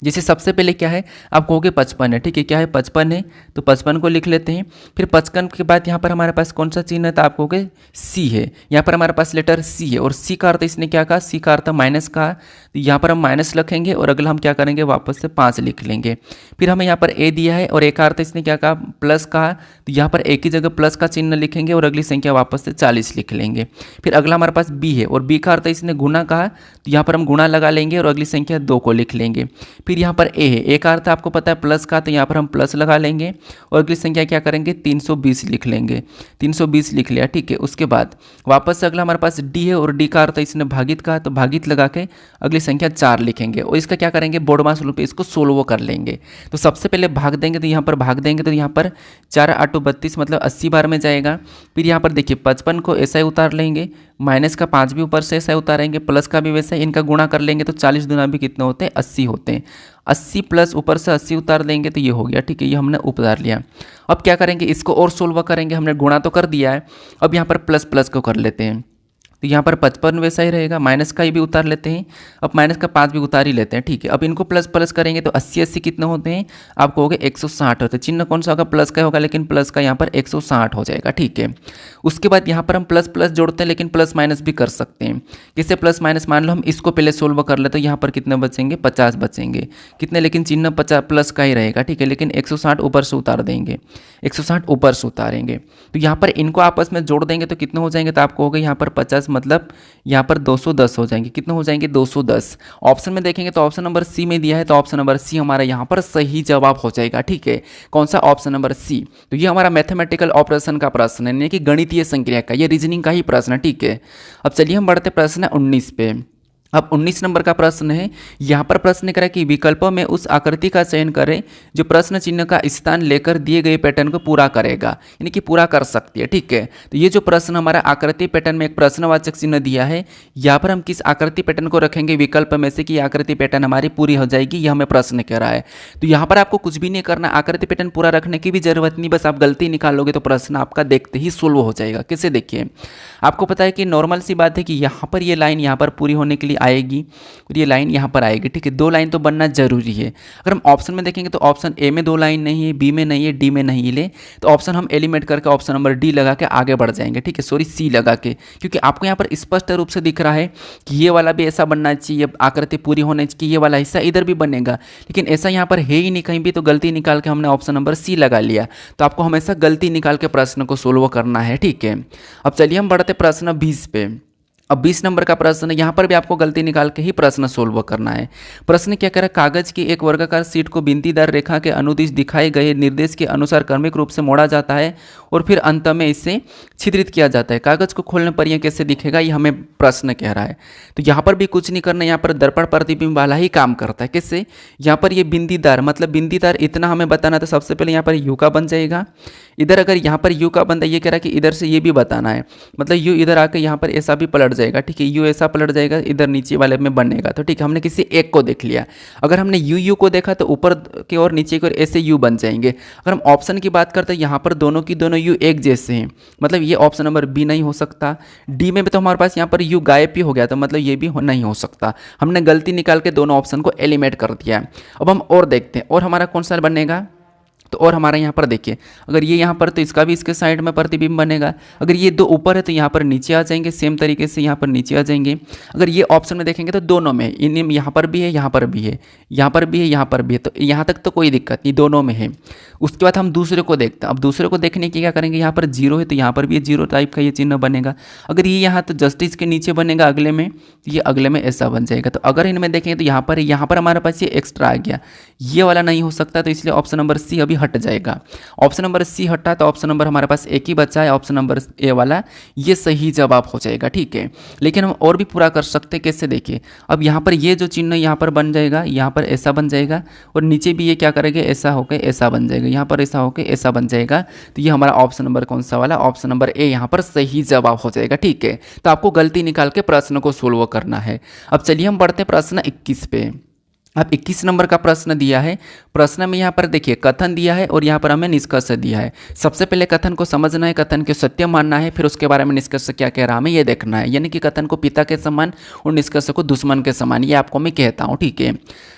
जैसे सबसे पहले क्या है, आप कहोगे 55 है, ठीक है, क्या है 55 है, तो 55 को लिख लेते हैं। फिर 55 के बाद यहाँ पर हमारे पास कौन सा चिन्ह है, तो आप कहोगे सी है, यहाँ पर हमारे पास लेटर सी है, और सी का अर्थ इसने क्या कहा, सी का अर्थ माइनस का, तो यहाँ पर हम माइनस लिखेंगे, और अगला हम क्या करेंगे, वापस से 5 लिख लेंगे। फिर हमें यहाँ पर ए दिया है, और ए का अर्थ इसने क्या कहा, प्लस कहा, तो यहाँ पर ए की जगह प्लस का चिन्ह लिखेंगे, और अगली संख्या वापस से 40 लिख लेंगे। फिर अगला हमारे पास बी है, और बी का अर्थ इसने गुना कहा, तो यहाँ पर हम गुणा लगा लेंगे, और अगली संख्या 2 को लिख लेंगे। फिर यहाँ पर ए है, ए का अर्थ आपको पता है प्लस का, तो यहाँ पर हम प्लस लगा लेंगे और अगली संख्या क्या करेंगे 320 लिख लेंगे। 320 लिख लिया, ठीक है। उसके बाद वापस से अगला हमारे पास डी है और डी का अर्थ इसने भागित का, तो भागित लगा के अगली संख्या 4 लिखेंगे और इसका क्या करेंगे बोर्डमास रूप में इसको सोल्व कर लेंगे। तो सबसे पहले भाग देंगे, तो यहाँ पर भाग देंगे तो यहाँ पर 4 8 32 मतलब 80 बार में जाएगा। फिर यहाँ पर देखिए 55 को ऐसा ही उतार लेंगे, माइनस का 5 भी ऊपर से ऐसा उतारेंगे, प्लस का भी वैसा, इनका गुणा कर लेंगे तो 40 दुना भी कितने होते हैं 80 होते हैं। 80 प्लस ऊपर से 80 उतार देंगे तो ये हो गया, ठीक है, ये हमने उतार लिया। अब क्या करेंगे इसको और सोल्व करेंगे, हमने गुणा तो कर दिया है, अब यहाँ पर प्लस प्लस को कर लेते हैं। तो यहाँ पर 55 वैसा ही रहेगा, माइनस का ही भी उतार लेते हैं, अब माइनस का 5 भी उतार ही लेते हैं, ठीक है। अब इनको प्लस प्लस करेंगे तो 80 80 कितने होते हैं आपको हो गए 160 होते हैं। चिन्ह कौन सा होगा प्लस का होगा, लेकिन प्लस का यहाँ पर 160 हो जाएगा, ठीक है। उसके बाद यहाँ पर हम प्लस प्लस जोड़ते हैं, लेकिन प्लस माइनस भी कर सकते हैं। किससे प्लस माइनस, मान लो हम इसको पहले सोल्व कर लेते हैं, यहाँ पर कितने बचेंगे 50 बचेंगे, कितने, लेकिन चिन्ह 50 प्लस का ही रहेगा, ठीक है। लेकिन 160 ऊपर से उतार देंगे, 160 ऊपर से उतारेंगे, तो यहाँ पर इनको आपस में जोड़ देंगे तो कितने हो जाएंगे, तो आपको हो गए यहाँ पर 50 मतलब यहाँ पर 210 हो जाएंगे। कितने हो जाएंगे 210। ऑप्शन में देखेंगे तो ऑप्शन नंबर सी में दिया है, तो ऑप्शन नंबर सी हमारा यहाँ पर सही जवाब हो जाएगा, ठीक है। कौन सा, ऑप्शन नंबर सी। तो ये हमारा मैथमेटिकल ऑपरेशन का प्रश्न है, यानी कि गणितीय संक्रिया का, ये रीजनिंग का ही प्रश्न है, ठीक है। अब चलिए हम बढ़ते प्रश्न 19 पे। अब 19 नंबर का प्रश्न है, यहाँ पर प्रश्न करें कि विकल्पों में उस आकृति का चयन करें जो प्रश्न चिन्ह का स्थान लेकर दिए गए पैटर्न को पूरा करेगा, यानी कि पूरा कर सकती है, ठीक है। तो ये जो प्रश्न हमारा आकृति पैटर्न में एक प्रश्नवाचक चिन्ह दिया है, यहाँ पर हम किस आकृति पैटर्न को रखेंगे विकल्प में से कि आकृति पैटर्न हमारी पूरी हो जाएगी, यह हमें प्रश्न कह रहा है। तो यहाँ पर आपको कुछ भी नहीं करना, आकृति पैटर्न पूरा रखने की भी जरूरत नहीं, बस आप गलती निकालोगे तो प्रश्न आपका देखते ही सोल्व हो जाएगा। कैसे, देखिए आपको पता है कि नॉर्मल सी बात है कि यहाँ पर ये लाइन यहाँ पर पूरी होने के लिए आएगी और ये लाइन यहाँ पर आएगी, ठीक है। 2 लाइन तो बनना जरूरी है। अगर हम ऑप्शन में देखेंगे तो ऑप्शन ए में 2 लाइन नहीं है, बी में नहीं है, डी में नहीं है, तो ऑप्शन हम एलिमिनेट करके ऑप्शन नंबर डी लगा के आगे बढ़ जाएंगे, ठीक है, सॉरी सी लगा के, क्योंकि आपको यहाँ पर स्पष्ट रूप से दिख रहा है कि ये वाला भी ऐसा बनना चाहिए, आकृति पूरी होनी चाहिए, ये वाला हिस्सा इधर भी बनेगा, लेकिन ऐसा यहाँ पर है ही नहीं कहीं भी, तो गलती निकाल के हमने ऑप्शन नंबर सी लगा लिया। तो आपको हमेशा गलती निकाल के प्रश्न को सोल्व करना है, ठीक है। अब चलिए हम बढ़ते प्रश्न 20 पे। अब 20 नंबर का प्रश्न है, यहाँ पर भी आपको गलती निकाल के ही प्रश्न सोल्व करना है। प्रश्न क्या कह रहा है, कागज की एक वर्गाकार शीट को बिंदीदार रेखा के अनुदिश दिखाए गए निर्देश के अनुसार क्रमिक रूप से मोड़ा जाता है और फिर अंत में इसे छिद्रित किया जाता है। कागज को खोलने पर यह कैसे दिखेगा, ये हमें प्रश्न कह रहा है। तो यहाँ पर भी कुछ नहीं करना, यहाँ पर दर्पण प्रतिबिंब वाला ही काम करता है। कैसे, यहाँ पर ये बिंदीदार मतलब बिंदीदार इतना हमें बताना, तो सबसे पहले यहाँ पर यू का बन जाएगा। इधर अगर यहाँ पर यू का बनता है, ये कह रहा है कि इधर से ये भी बताना है, मतलब यू इधर आकर यहाँ पर ऐसा भी पलट जाएगा, ठीक है, यू ऐसा पलट जाएगा, इधर नीचे वाले में बनेगा। तो ठीक है, हमने किसी एक को देख लिया। अगर हमने यू यू को देखा तो ऊपर की ओर नीचे की ओर ऐसे यू बन जाएंगे। अगर हम ऑप्शन की बात करते हैं, यहाँ पर दोनों की दोनों यू एक जैसे हैं, मतलब ये ऑप्शन नंबर बी नहीं हो सकता। डी में भी तो हमारे पास यहाँ पर यू गायब ही हो गया, तो मतलब ये भी नहीं हो सकता। हमने गलती निकाल के दोनों ऑप्शन को एलिमिनेट कर दिया। अब हम और देखते हैं, और हमारा कौन सा बनेगा, तो और हमारा यहाँ पर देखिए, अगर ये यहाँ पर तो इसका भी इसके साइड में प्रतिबिंब बनेगा। अगर ये 2 ऊपर है तो यहाँ पर नीचे आ जाएंगे, सेम तरीके से यहाँ पर नीचे आ जाएंगे। अगर ये ऑप्शन में देखेंगे तो दोनों में, इन यहाँ पर भी है, यहाँ पर भी है, यहाँ पर भी है, यहाँ पर भी है, तो यहाँ तक तो कोई दिक्कत नहीं, दोनों में है। उसके बाद हम दूसरे को देखते हैं। अब दूसरे को देखने की क्या करेंगे, यहाँ पर 0 है तो यहाँ पर भी 0 टाइप का ये चिन्ह बनेगा। अगर ये यहाँ तो जस्ट इसके नीचे बनेगा अगले में, तो ये अगले में ऐसा बन जाएगा। तो अगर इनमें देखेंगे तो यहाँ पर हमारे पास ये एक्स्ट्रा आ गया, ये वाला नहीं हो सकता, तो इसलिए ऑप्शन नंबर सी अभी हट जाएगा। ऑप्शन नंबर सी हटा तो ऑप्शन नंबर हमारे पास एक ही बचा है, ऑप्शन नंबर ए वाला, ये सही जवाब हो जाएगा, ठीक है। लेकिन हम और भी पूरा कर सकते हैं। कैसे, देखिए अब यहाँ पर ये जो चिन्ह यहाँ पर बन जाएगा, यहाँ पर ऐसा बन जाएगा, और नीचे भी ये क्या करेंगे, ऐसा होकर ऐसा बन जाएगा, यहाँ पर ऐसा होकर ऐसा बन जाएगा। तो ये हमारा ऑप्शन नंबर कौन सा वाला, ऑप्शन नंबर ए यहाँ पर सही जवाब हो जाएगा, ठीक है। तो आपको गलती निकाल के प्रश्न को सोल्व करना है। अब चलिए हम बढ़ते प्रश्न 21 पे। अब 21 नंबर का प्रश्न दिया है। प्रश्न में यहाँ पर देखिए कथन दिया है और यहाँ पर हमें निष्कर्ष दिया है। सबसे पहले कथन को समझना है, कथन को सत्य मानना है, फिर उसके बारे में निष्कर्ष क्या कह रहा है हमें ये देखना है। यानी कि कथन को पिता के समान और निष्कर्ष को दुश्मन के समान, ये आपको मैं कहता हूँ, ठीक है।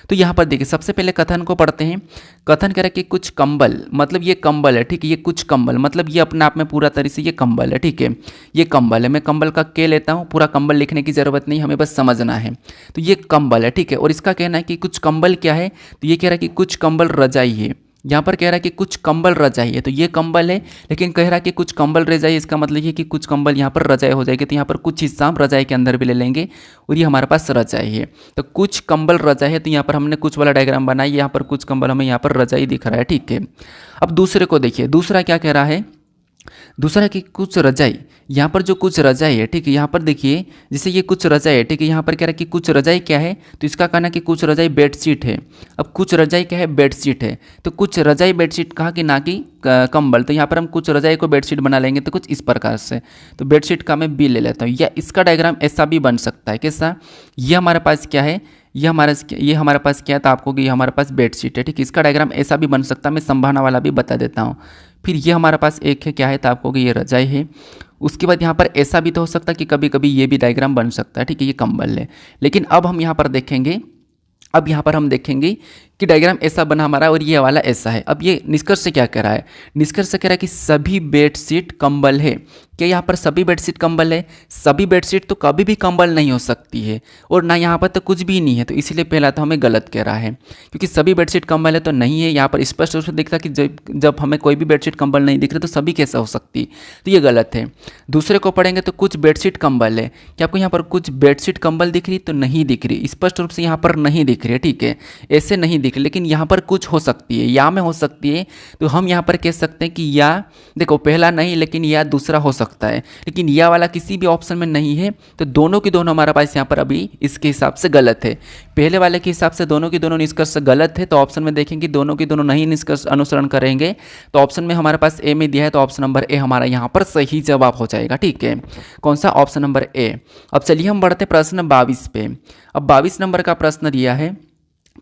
तो यहाँ पर देखिए सबसे पहले कथन को पढ़ते हैं। कथन कह रहा है कि कुछ कंबल, मतलब ये कंबल है, ठीक है, ये कुछ कंबल मतलब ये अपने आप में पूरा तरह से ये कंबल है, ठीक है, ये कंबल है। मैं कंबल का के लेता हूँ, पूरा कंबल लिखने की जरूरत नहीं, हमें बस समझना है। तो ये कंबल है, ठीक है। और इसका कहना है कि कुछ कंबल क्या है, तो ये कह रहा है कि कुछ कंबल रजाई है, यहाँ पर कह रहा है कि कुछ कंबल रजाई है, तो ये कंबल है, लेकिन कह रहा है कि कुछ कंबल रजाई, इसका मतलब ये कि कुछ कंबल यहाँ पर रजाई हो जाएगी, तो यहाँ पर कुछ हिस्सा हम रजाई के अंदर भी ले लेंगे और ये हमारे पास रजाई है। तो कुछ कंबल रजाई है, तो यहाँ पर हमने कुछ वाला डायग्राम बनाया, यहाँ पर कुछ कंबल हमें यहाँ पर रजाई दिख रहा है, ठीक है। अब दूसरे को देखिए, दूसरा क्या कह रहा है, दूसरा कि कुछ रजाई, यहाँ पर जो कुछ रजाई है, ठीक है, यहाँ पर देखिए जैसे ये कुछ रजाई है, ठीक है, यहाँ पर कह रहा है कि कुछ रजाई क्या है, तो इसका कहना कि कुछ रजाई बेडशीट है। अब कुछ रजाई क्या है, बेडशीट है, तो कुछ रजाई बेडशीट कहा कि ना कि कंबल, तो यहाँ पर हम कुछ रजाई को बेडशीट बना लेंगे, तो कुछ इस प्रकार से, तो बेडशीट का मैं बी ले लेता हूँ, या इसका डायग्राम ऐसा भी बन सकता है, कैसा, ये हमारे पास क्या है, ये हमारे पास क्या है, तो आपको कि ये हमारे पास बेडशीट है, ठीक है, इसका डायग्राम ऐसा भी बन सकता है, मैं संभावना वाला भी बता देता हूँ। फिर ये हमारे पास एक है, क्या है, तो आपको कि ये रजाई है। उसके बाद यहाँ पर ऐसा भी तो हो सकता है कि कभी कभी ये भी डायग्राम बन सकता है, ठीक है, ये कंबल है। लेकिन अब हम यहाँ पर देखेंगे, अब यहाँ पर हम देखेंगे कि डायग्राम ऐसा बना हमारा और ये वाला ऐसा है। अब ये निष्कर्ष से क्या कह रहा है, निष्कर्ष से कह रहा है कि सभी बेडशीट कंबल है। क्या यहाँ पर सभी बेडशीट कंबल है, सभी बेडशीट तो कभी भी कंबल नहीं हो सकती है, और ना यहाँ पर तो कुछ भी नहीं है, तो इसीलिए पहला तो हमें गलत कह रहा है, क्योंकि सभी बेडशीट कंबल है तो नहीं है। यहाँ पर स्पष्ट रूप से दिखता कि जब हमें कोई भी बेडशीट कंबल नहीं दिख रहे तो सभी कैसे हो सकती, तो ये गलत है। दूसरे को पढ़ेंगे तो कुछ बेडशीट कंबल है, क्या आपको यहाँ पर कुछ बेडशीट कंबल दिख रही, तो नहीं दिख रही, स्पष्ट रूप से यहाँ पर नहीं दिख रही है, ठीक है, ऐसे नहीं दिख रही, लेकिन यहाँ पर कुछ हो सकती है, या में हो सकती है, तो हम यहाँ पर कह सकते हैं कि या, देखो पहला नहीं लेकिन या दूसरा हो सकता है, लेकिन या वाला किसी भी ऑप्शन में नहीं है, तो दोनों की दोनों हमारे पास यहाँ पर अभी इसके हिसाब से गलत है। पहले वाले के हिसाब से दोनों की दोनों निष्कर्ष गलत है, तो ऑप्शन में देखेंगे दोनों की दोनों नहीं निष्कर्ष अनुसरण करेंगे, तो ऑप्शन में हमारे पास ए में दिया है, तो ऑप्शन नंबर ए हमारा यहाँ पर सही जवाब हो जाएगा, ठीक है, कौन सा, ऑप्शन नंबर ए। अब चलिए हम बढ़ते प्रश्न 22 पे। अब 22 नंबर का प्रश्न दिया है।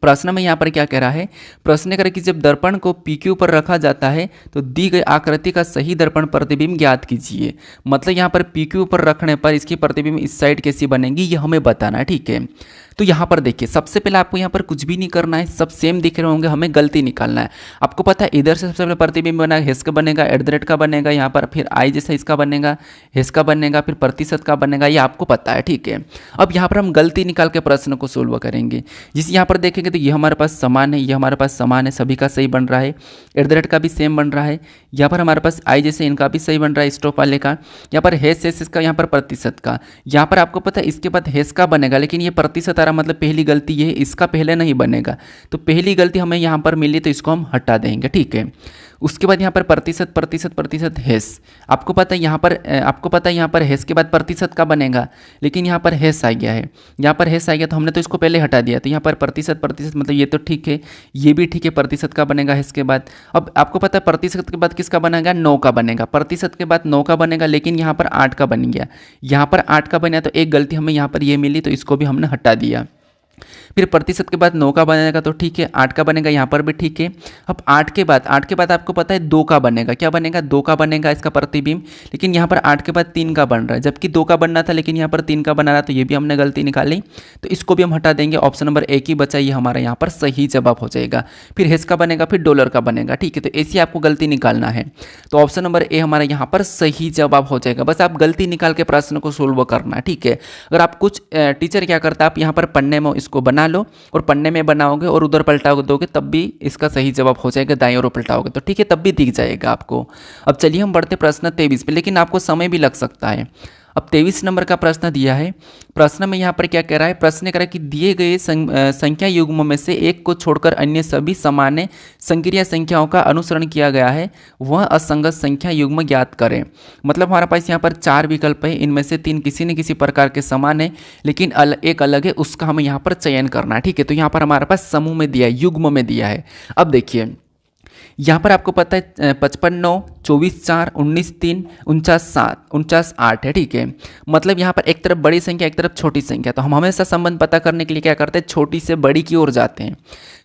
प्रश्न में यहाँ पर क्या कह रहा है, प्रश्न करें कि जब दर्पण को PQ पर रखा जाता है तो दी गई आकृति का सही दर्पण प्रतिबिंब ज्ञात कीजिए। मतलब यहाँ पर PQ पर रखने पर इसकी प्रतिबिंब इस साइड कैसी बनेगी, ये हमें बताना है, ठीक है। तो यहाँ पर देखिए, सबसे पहले आपको यहाँ पर कुछ भी नहीं करना है, सब सेम दिख रहे होंगे, हमें गलती निकालना है। आपको पता है इधर से सबसे पहले प्रतिबिंब बना, हेस का बनेगा, @ का बनेगा, यहाँ पर फिर आई जैसा इसका बनेगा, हेस का बनेगा, फिर प्रतिशत का बनेगा, ये आपको पता है, ठीक है। अब यहाँ पर हम गलती निकाल के प्रश्न को सोल्व करेंगे। जिस यहाँ पर देखेंगे तो ये हमारे पास समान है, ये हमारे पास समान है, सभी का सही बन रहा है, @ का भी सेम बन रहा है, यहाँ पर हमारे पास आई जैसे इनका भी सही बन रहा है, स्टॉप वाले का, यहाँ पर हेस इसका, यहाँ पर प्रतिशत का, यहाँ पर आपको पता है इसके बाद हेस का बनेगा, लेकिन ये प्रतिशत आ रहा, मतलब पहली गलती ये है, इसका पहले नहीं बनेगा, तो पहली गलती हमें यहाँ पर मिली तो इसको हम हटा देंगे, ठीक है। उसके बाद यहाँ पर प्रतिशत प्रतिशत प्रतिशत हेस, आपको पता है यहाँ पर हेस के बाद प्रतिशत का बनेगा, लेकिन यहाँ पर हेस आ गया है, यहाँ पर हेस आ गया तो हमने तो इसको पहले हटा दिया, तो यहाँ पर प्रतिशत प्रतिशत मतलब ये तो ठीक है, ये भी ठीक है, प्रतिशत का बनेगा हेस के बाद। अब आपको पता है प्रतिशत के बाद किसका बनेगा, 9 का बनेगा, प्रतिशत के बाद 9 का बनेगा, लेकिन यहाँ पर 8 का बन गया, यहाँ पर 8 का बना, तो एक गलती हमें यहाँ पर ये मिली, तो इसको भी हमने हटा दिया। फिर प्रतिशत के बाद 9 का बनेगा, तो ठीक है, 8 का बनेगा, यहाँ पर भी ठीक है। अब 8 के बाद आपको पता है 2 का बनेगा, क्या बनेगा, 2 का बनेगा इसका प्रतिबिंब, लेकिन यहाँ पर 8 के बाद 3 का बन रहा है, जबकि 2 का बनना था, लेकिन यहाँ पर 3 का बना रहा, तो ये भी हमने गलती निकाली, तो इसको भी हम हटा देंगे। ऑप्शन नंबर ए की बचा, ये हमारा यहाँ पर सही जवाब हो जाएगा। फिर हेस का बनेगा, फिर डॉलर का बनेगा, ठीक है, तो ऐसी आपको गलती निकालना है, तो ऑप्शन नंबर ए हमारा यहाँ पर सही जवाब हो जाएगा। बस आप गलती निकाल के प्रश्न को सोल्व करना है, ठीक है। अगर आप कुछ टीचर क्या करता है, आप यहाँ पर पन्ने में इसको बना लो और पन्ने में बनाओगे और उधर पलटा दोगे, तब भी इसका सही जवाब हो जाएगा, दाईं ओर पलटाओगे तो ठीक है, तब भी दिख जाएगा आपको। अब चलिए हम बढ़ते प्रश्न 23 पे, लेकिन आपको समय भी लग सकता है। अब 23 नंबर का प्रश्न दिया है। प्रश्न में यहाँ पर क्या कह रहा है, प्रश्न कह रहा है कि दिए गए संख्या युग्मों में से एक को छोड़कर अन्य सभी सामान्य संक्रिय संख्याओं का अनुसरण किया गया है, वह असंगत संख्या युग्म ज्ञात करें। मतलब हमारे पास यहाँ पर 4 विकल्प है, इनमें से 3 किसी न किसी प्रकार के समान है, लेकिन एक अलग है, उसका हमें यहाँ पर चयन करना है, ठीक है। तो यहाँ पर हमारे पास समूह में दिया है, युग्म में दिया है। अब देखिए यहाँ पर आपको पता है 55/9, 24/4, 19/3, 49/7, 49/8 है, ठीक है। मतलब यहाँ पर एक तरफ बड़ी संख्या, एक तरफ छोटी संख्या, तो हम हमेशा संबंध पता करने के लिए क्या करते हैं, छोटी से बड़ी की ओर जाते हैं,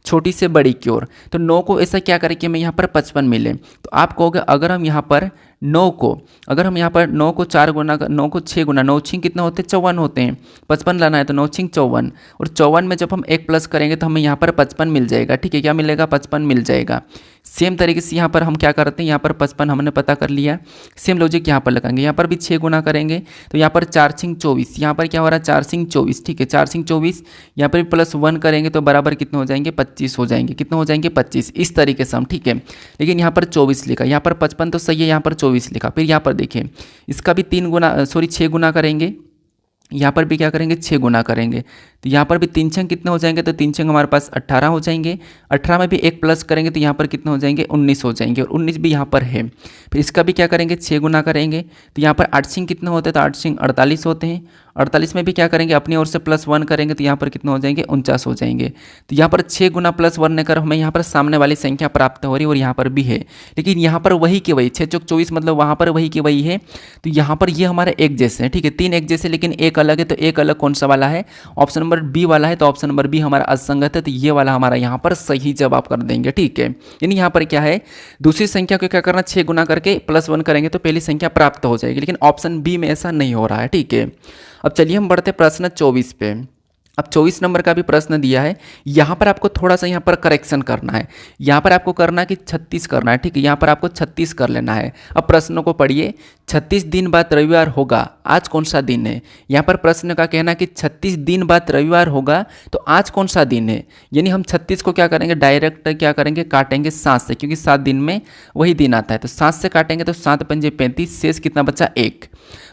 छोटी से बड़ी की ओर। तो 9 को ऐसा क्या करें कि हमें यहाँ पर 55 मिले, तो आप कहोगे अगर हम यहाँ पर 9 को अगर हम यहाँ पर 9 को 4 गुना 9 को 6 गुना 9 छिंग कितने होते हैं 54 होते हैं। 55 लाना है तो 9 छिंग 54 और 54 में जब हम 1 प्लस करेंगे तो हमें यहाँ पर 55 मिल जाएगा। ठीक है, क्या मिलेगा 55 मिल जाएगा। सेम तरीके से यहाँ पर हम क्या करते हैं, यहाँ पर 55 हमने पता कर लिया। सेम लॉजिक यहाँ पर लगाएंगे, यहाँ पर भी 6 गुना करेंगे तो यहाँ पर 4 छिंग 24, यहाँ पर क्या हो रहा है 4 छिंग 24। ठीक है, 4 छिंग 24, यहाँ पर भी +1 करेंगे तो बराबर कितने हो जाएंगे 25 हो जाएंगे। कितने हो जाएंगे 25, इस तरीके से हम। ठीक है, लेकिन यहाँ पर 24 लिखा, यहाँ पर 55 तो सही है, यहाँ पर 24 लिखा। फिर यहाँ पर देखिए इसका भी 6 गुना करेंगे, यहाँ पर भी क्या करेंगे 6 गुना करेंगे तो यहाँ पर भी 3 छंग कितने हो जाएंगे, तो 3 छंग हमारे पास 18 हो जाएंगे। 18 में भी 1 प्लस करेंगे तो यहाँ पर कितने हो जाएंगे 19 हो जाएंगे और 19 भी यहाँ पर है। फिर इसका भी क्या करेंगे 6 गुना करेंगे तो यहाँ पर 8 छंग कितने होते हैं, तो 8 छंग 48 होते हैं। 48 में भी क्या करेंगे अपनी ओर से +1 करेंगे तो यहाँ पर कितने हो जाएंगे 49 हो जाएंगे। तो यहाँ पर 6 गुना +1 कर हमें यहाँ पर सामने वाली संख्या प्राप्त हो रही है और यहाँ पर भी है, लेकिन यहाँ पर वही के वही 6 चौक 24 मतलब वहाँ पर वही के वही है। तो यहाँ पर ये हमारे एक जैसे हैं। ठीक है, 3 एक जैसे लेकिन एक अलग है, तो एक अलग कौन सा वाला है, ऑप्शन नंबर बी वाला है। तो ऑप्शन नंबर बी हमारा असंगत है, तो ये वाला हमारा यहाँ पर सही जवाब कर देंगे। ठीक है, यानी यहाँ पर क्या है दूसरी संख्या को क्या करना 6 गुना करके +1 करेंगे तो पहली संख्या प्राप्त हो जाएगी, लेकिन ऑप्शन बी में ऐसा नहीं हो रहा है। ठीक है, अब चलिए हम बढ़ते प्रश्न 24 पे। अब 24 नंबर का भी प्रश्न दिया है, यहाँ पर आपको थोड़ा सा यहाँ पर करेक्शन करना है। यहाँ पर आपको करना है कि 36 करना है। ठीक है, यहाँ पर आपको 36 कर लेना है। अब प्रश्नों को पढ़िए, 36 दिन बाद रविवार होगा, आज कौन सा दिन है। यहाँ पर प्रश्न का कहना है कि 36 दिन बाद रविवार होगा तो आज कौन सा दिन है। यानी हम 36 को क्या करेंगे डायरेक्ट क्या करेंगे काटेंगे 7 से, क्योंकि 7 दिन में वही दिन आता है। तो 7 से काटेंगे तो 7 पंजे 35, शेष कितना बचा 1,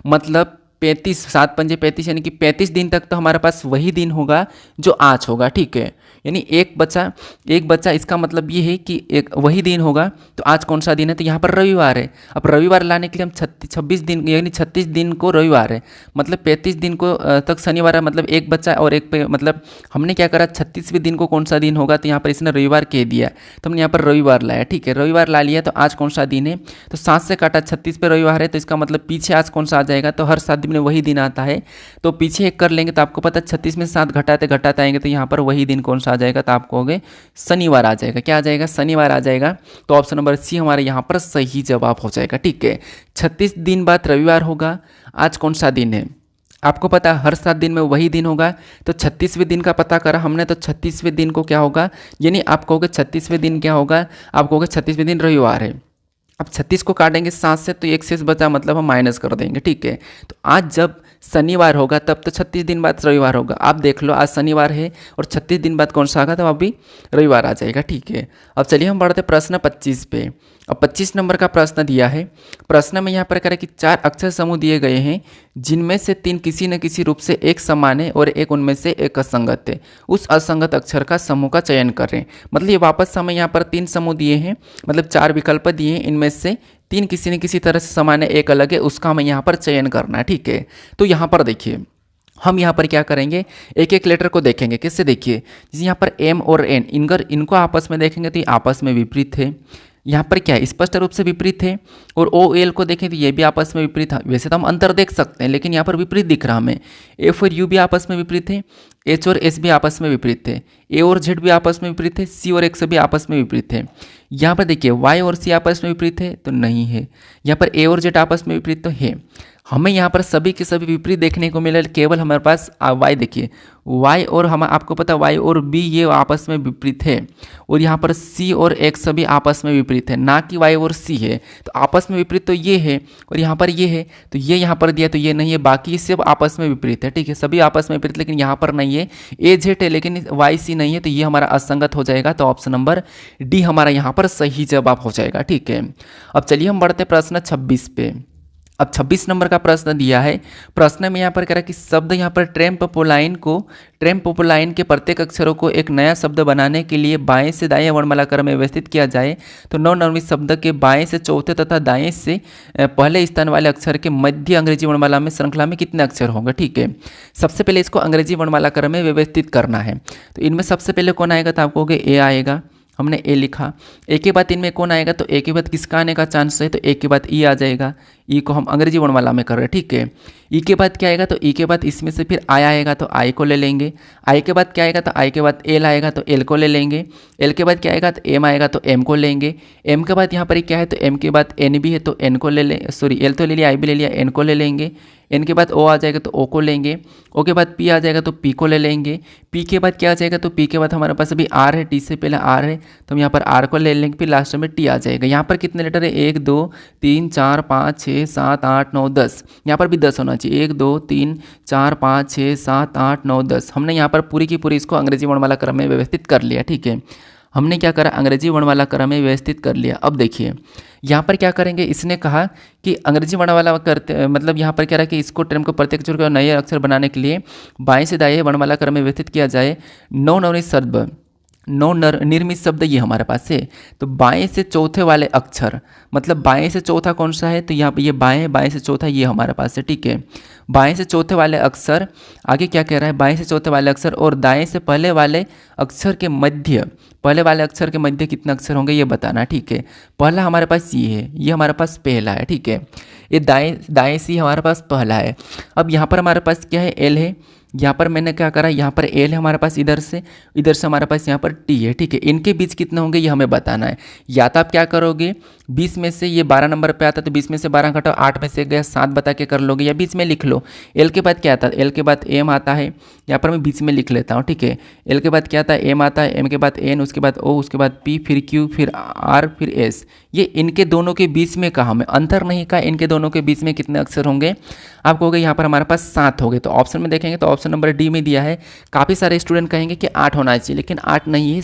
मतलब 35, 7 पंजे 35 यानी कि 35 दिन तक तो हमारे पास वही दिन होगा जो आज होगा। ठीक है, यानी एक बचा इसका मतलब ये है कि एक वही दिन होगा। तो आज कौन सा दिन है, तो यहाँ पर रविवार है। अब रविवार लाने के लिए हम 26 दिन यानी 36 दिन को रविवार है, मतलब 35 दिन को तक शनिवार है, मतलब एक बचा और एक पे मतलब हमने क्या करा 36वें दिन को कौन सा दिन होगा, तो यहाँ पर इसने रविवार कह दिया तो हमने यहाँ पर रविवार लाया। ठीक है, रविवार ला लिया तो आज कौन सा दिन है, तो 7 से काटा 36 पे रविवार है, तो इसका मतलब पीछे आज कौन सा आ जाएगा, तो हर 7 दिन में वही दिन आता है। तो पीछे एक कर लेंगे तो आपको पता 36 में 7 घटाते आएंगे तो यहाँ पर वही दिन कौन सा आ जाएगा, तो आपको हो गए शनिवार आ जाएगा। क्या आ जाएगा शनिवार आ जाएगा। तो ऑप्शन नंबर सी हमारे यहाँ पर सही जवाब हो जाएगा। ठीक है, 36 दिन बाद रविवार होगा, आज कौन सा दिन है आपको पता हर 7 दिन में वही दिन होगा। तो 36वें दिन का पता करा हमने, तो 36वें दिन को क्या होगा, यानी आप कहोगे 36वें दिन क्या होगा, आप कहोगे 36वें दिन रविवार है। अब 36 को काटेंगे 7 से तो एक शेष बचा, मतलब हम माइनस कर देंगे। ठीक है, तो आज जब शनिवार होगा तब तो 36 दिन बाद रविवार होगा। आप देख लो आज शनिवार है और 36 दिन बाद कौन सा आएगा, तो अभी रविवार आ जाएगा। ठीक है, अब चलिए हम बढ़ते प्रश्न 25 पे। अब 25 नंबर का प्रश्न दिया है। प्रश्न में यहाँ पर करें कि 4 अक्षर समूह दिए गए हैं जिनमें से 3 किसी न किसी रूप से एक समान है और एक उनमें से एक असंगत है। उस असंगत अक्षर का समूह का चयन करें। मतलब ये वापस हमें यहाँ पर 3 समूह दिए हैं, मतलब 4 विकल्प दिए हैं, इनमें से 3 किसी न किसी तरह से समान है, एक अलग है, उसका हमें यहाँ पर चयन करना है। ठीक है, तो यहाँ पर देखिए हम यहाँ पर क्या करेंगे एक एक लेटर को देखेंगे। किससे देखिए, जैसे यहाँ पर एम और एन इनको आपस में देखेंगे तो ये आपस में विपरीत है। यहाँ पर क्या है स्पष्ट रूप से विपरीत है। और ओ एल को देखें तो ये भी आपस में विपरीत है। वैसे तो हम अंतर देख सकते हैं लेकिन यहाँ पर विपरीत दिख रहा हमें। एफ और यू भी आपस में विपरीत है, एच और एस भी आपस में विपरीत है, ए और जेड भी आपस में विपरीत है, सी और एक्स भी आपस में विपरीत है। यहाँ पर देखिए वाई और सी आपस में विपरीत है तो नहीं है। यहाँ पर ए और जेड आपस में विपरीत तो है। हमें यहाँ पर सभी के सभी विपरीत देखने को मिले, केवल हमारे पास वाई देखिए वाई और हम आपको पता वाई और बी ये आपस में विपरीत है, और यहाँ पर सी और एक्स भी आपस में विपरीत है, ना कि वाई और सी है। तो आपस में विपरीत तो ये है और यहाँ पर ये है, तो ये यहाँ पर दिया तो ये नहीं है, बाकी सब आपस में विपरीत है। ठीक है, सभी आपस में विपरीत, लेकिन यहाँ पर नहीं है। ए जेड है लेकिन वाई सी नहीं है, तो ये हमारा असंगत हो जाएगा। तो ऑप्शन नंबर डी हमारा यहाँ पर सही जवाब हो जाएगा। ठीक है, अब चलिए हम बढ़ते प्रश्न 26 पे। अब 26 नंबर का प्रश्न दिया है। प्रश्न में यहाँ पर कह रहा है कि शब्द यहाँ पर ट्रेम्पोपोलाइन के प्रत्येक अक्षरों को एक नया शब्द बनाने के लिए बाएं से दाएं वर्णमाला क्रम में व्यवस्थित किया जाए तो नवनिर्मित शब्द के बाएं से चौथे तथा दाएं से पहले स्थान वाले अक्षर के मध्य अंग्रेजी वर्णमाला में श्रृंखला में कितने अक्षर होंगे। ठीक है, सबसे पहले इसको अंग्रेजी वर्णमाला क्रम में व्यवस्थित करना है। तो इनमें सबसे पहले कौन आएगा, तो आप कहोगे ए आएगा। हमने ए लिखा। ए के बाद इनमें कौन आएगा, तो ए के बाद किसका आने का चांस है, तो ए के बाद ई आ जाएगा। ई को हम अंग्रेजी वर्णमाला में कर रहे हैं, ठीक है। ई के बाद क्या आएगा, तो ई के बाद इसमें से फिर आई आएगा तो आई को ले लेंगे। आई के बाद क्या आएगा, तो आई के बाद एल आएगा तो एल को ले लेंगे। एल के बाद क्या आएगा, तो एम आएगा तो एम को लेंगे। एम के बाद यहाँ पर क्या है, तो एम के बाद एन भी है तो एन को ले लें, सॉरी एल तो ले लिया, आई भी ले लिया, एन को ले लेंगे। एन के बाद ओ आ जाएगा तो ओ को लेंगे। ओ के बाद पी आ जाएगा तो पी को ले लेंगे। पी के बाद क्या आ जाएगा, तो पी के बाद हमारे पास अभी आर है, टी से पहले आर है तो हम यहाँ पर आर को ले लेंगे। फिर लास्ट में टी आ जाएगा। यहाँ पर कितने लेटर है, 1 2 3 4 5 6 7 8 9 10। यहाँ पर भी 10 होना चाहिए, 1 2 3 4 5 6 7 8 9 10। हमने यहाँ पर पूरी की पूरी इसको अंग्रेजी वर्णमाला क्रम में व्यवस्थित कर लिया, ठीक है। हमने क्या करा, अंग्रेजी वर्णमाला क्रम में व्यवस्थित कर लिया। अब देखिए यहाँ पर क्या करेंगे, इसने कहा कि अंग्रेजी वर्णमाला करते मतलब यहाँ पर क्या रहा कि इसको टर्म को प्रत्येक अक्षर को नए अक्षर बनाने के लिए बाएं से दाएं वर्णमाला क्रम में व्यवस्थित किया जाए। नवनिर्मित शब्द, निर्मित शब्द ये हमारे पास है। तो बाएं से चौथे वाले अक्षर, मतलब बाएं से चौथा कौन सा है, तो यहाँ पे ये बाएं, बाएं से चौथा ये हमारे पास है, ठीक है। बाएं से चौथे वाले अक्षर, आगे क्या कह रहा है, बाएं से चौथे वाले अक्षर और दाएं से पहले वाले अक्षर के मध्य, पहले वाले अक्षर के मध्य कितने अक्षर होंगे ये बताना, ठीक है। पहला हमारे पास ये है, ये हमारे पास पहला है, ठीक है। ये दाएं से हमारे पास पहला है। अब यहाँ पर हमारे पास क्या है, एल है। यहाँ पर मैंने क्या करा, यहाँ पर एल है हमारे पास, इधर से हमारे पास यहाँ पर टी है, ठीक है। इनके बीच कितने होंगे ये हमें बताना है। या तो आप क्या करोगे, 20 में से ये 12 नंबर पे आता है तो 20 में से 12 घटाओ, 8 में से गया 7 बता के कर लोगे, या बीच में लिख लो। एल के बाद क्या आता है, एल के बाद एम आता है, यहाँ पर मैं बीच में लिख लेता हूँ, ठीक है। एल के बाद क्या आता है, एम आता है, एम के बाद एन, उसके बाद ओ, उसके बाद पी, फिर क्यू, फिर आर, फिर एस। ये इनके दोनों के बीच में कहा, हमें अंतर नहीं कहा, इनके दोनों के बीच में कितने अक्षर होंगे आप कहोगे यहाँ पर हमारे पास 7 हो गए। तो ऑप्शन में देखेंगे तो ऑप्शन नंबर डी में दिया है। काफ़ी सारे स्टूडेंट कहेंगे कि 8 होना चाहिए, लेकिन 8 नहीं है,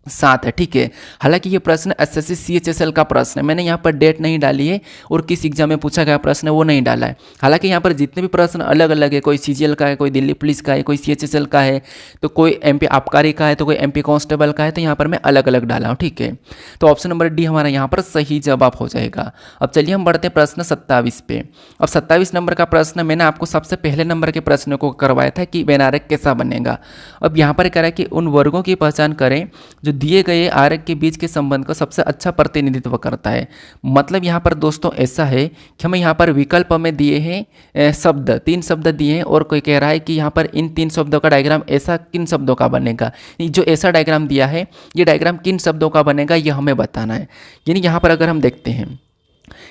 7 है, ठीक है। हालांकि ये प्रश्न एसएससी सीएचएसएल का प्रश्न है, मैंने यहाँ पर डेट नहीं डाली है और किस एग्जाम में पूछा गया प्रश्न है वो नहीं डाला है। हालांकि यहाँ पर जितने भी प्रश्न अलग अलग है, कोई सीजीएल का है, कोई दिल्ली पुलिस का है, कोई सीएचएसएल का है, तो कोई एमपी आबकारी का है, तो कोई एमपी कांस्टेबल का है, तो यहाँ पर मैं अलग अलग डाला हूँ, ठीक है। तो ऑप्शन नंबर डी हमारा यहाँ पर सही जवाब हो जाएगा। अब चलिए हम बढ़ते हैं प्रश्न 27 पे। अब 27 नंबर का प्रश्न मैंने आपको सबसे पहले नंबर के प्रश्न को करवाया था कि व्यनारक कैसा बनेगा। अब यहाँ पर कह रहा है कि उन वर्गों की पहचान करें जो दिए गए आरेख के बीच के संबंध का सबसे अच्छा प्रतिनिधित्व करता है। मतलब यहाँ पर दोस्तों ऐसा है कि हमें यहाँ पर विकल्प में दिए हैं शब्द, 3 शब्द दिए हैं और कोई कह रहा है कि यहाँ पर इन 3 शब्दों का डायग्राम ऐसा किन शब्दों का बनेगा। जो ऐसा डायग्राम दिया है ये डायग्राम किन शब्दों का बनेगा ये हमें बताना है। यानी यहाँ पर अगर हम देखते हैं,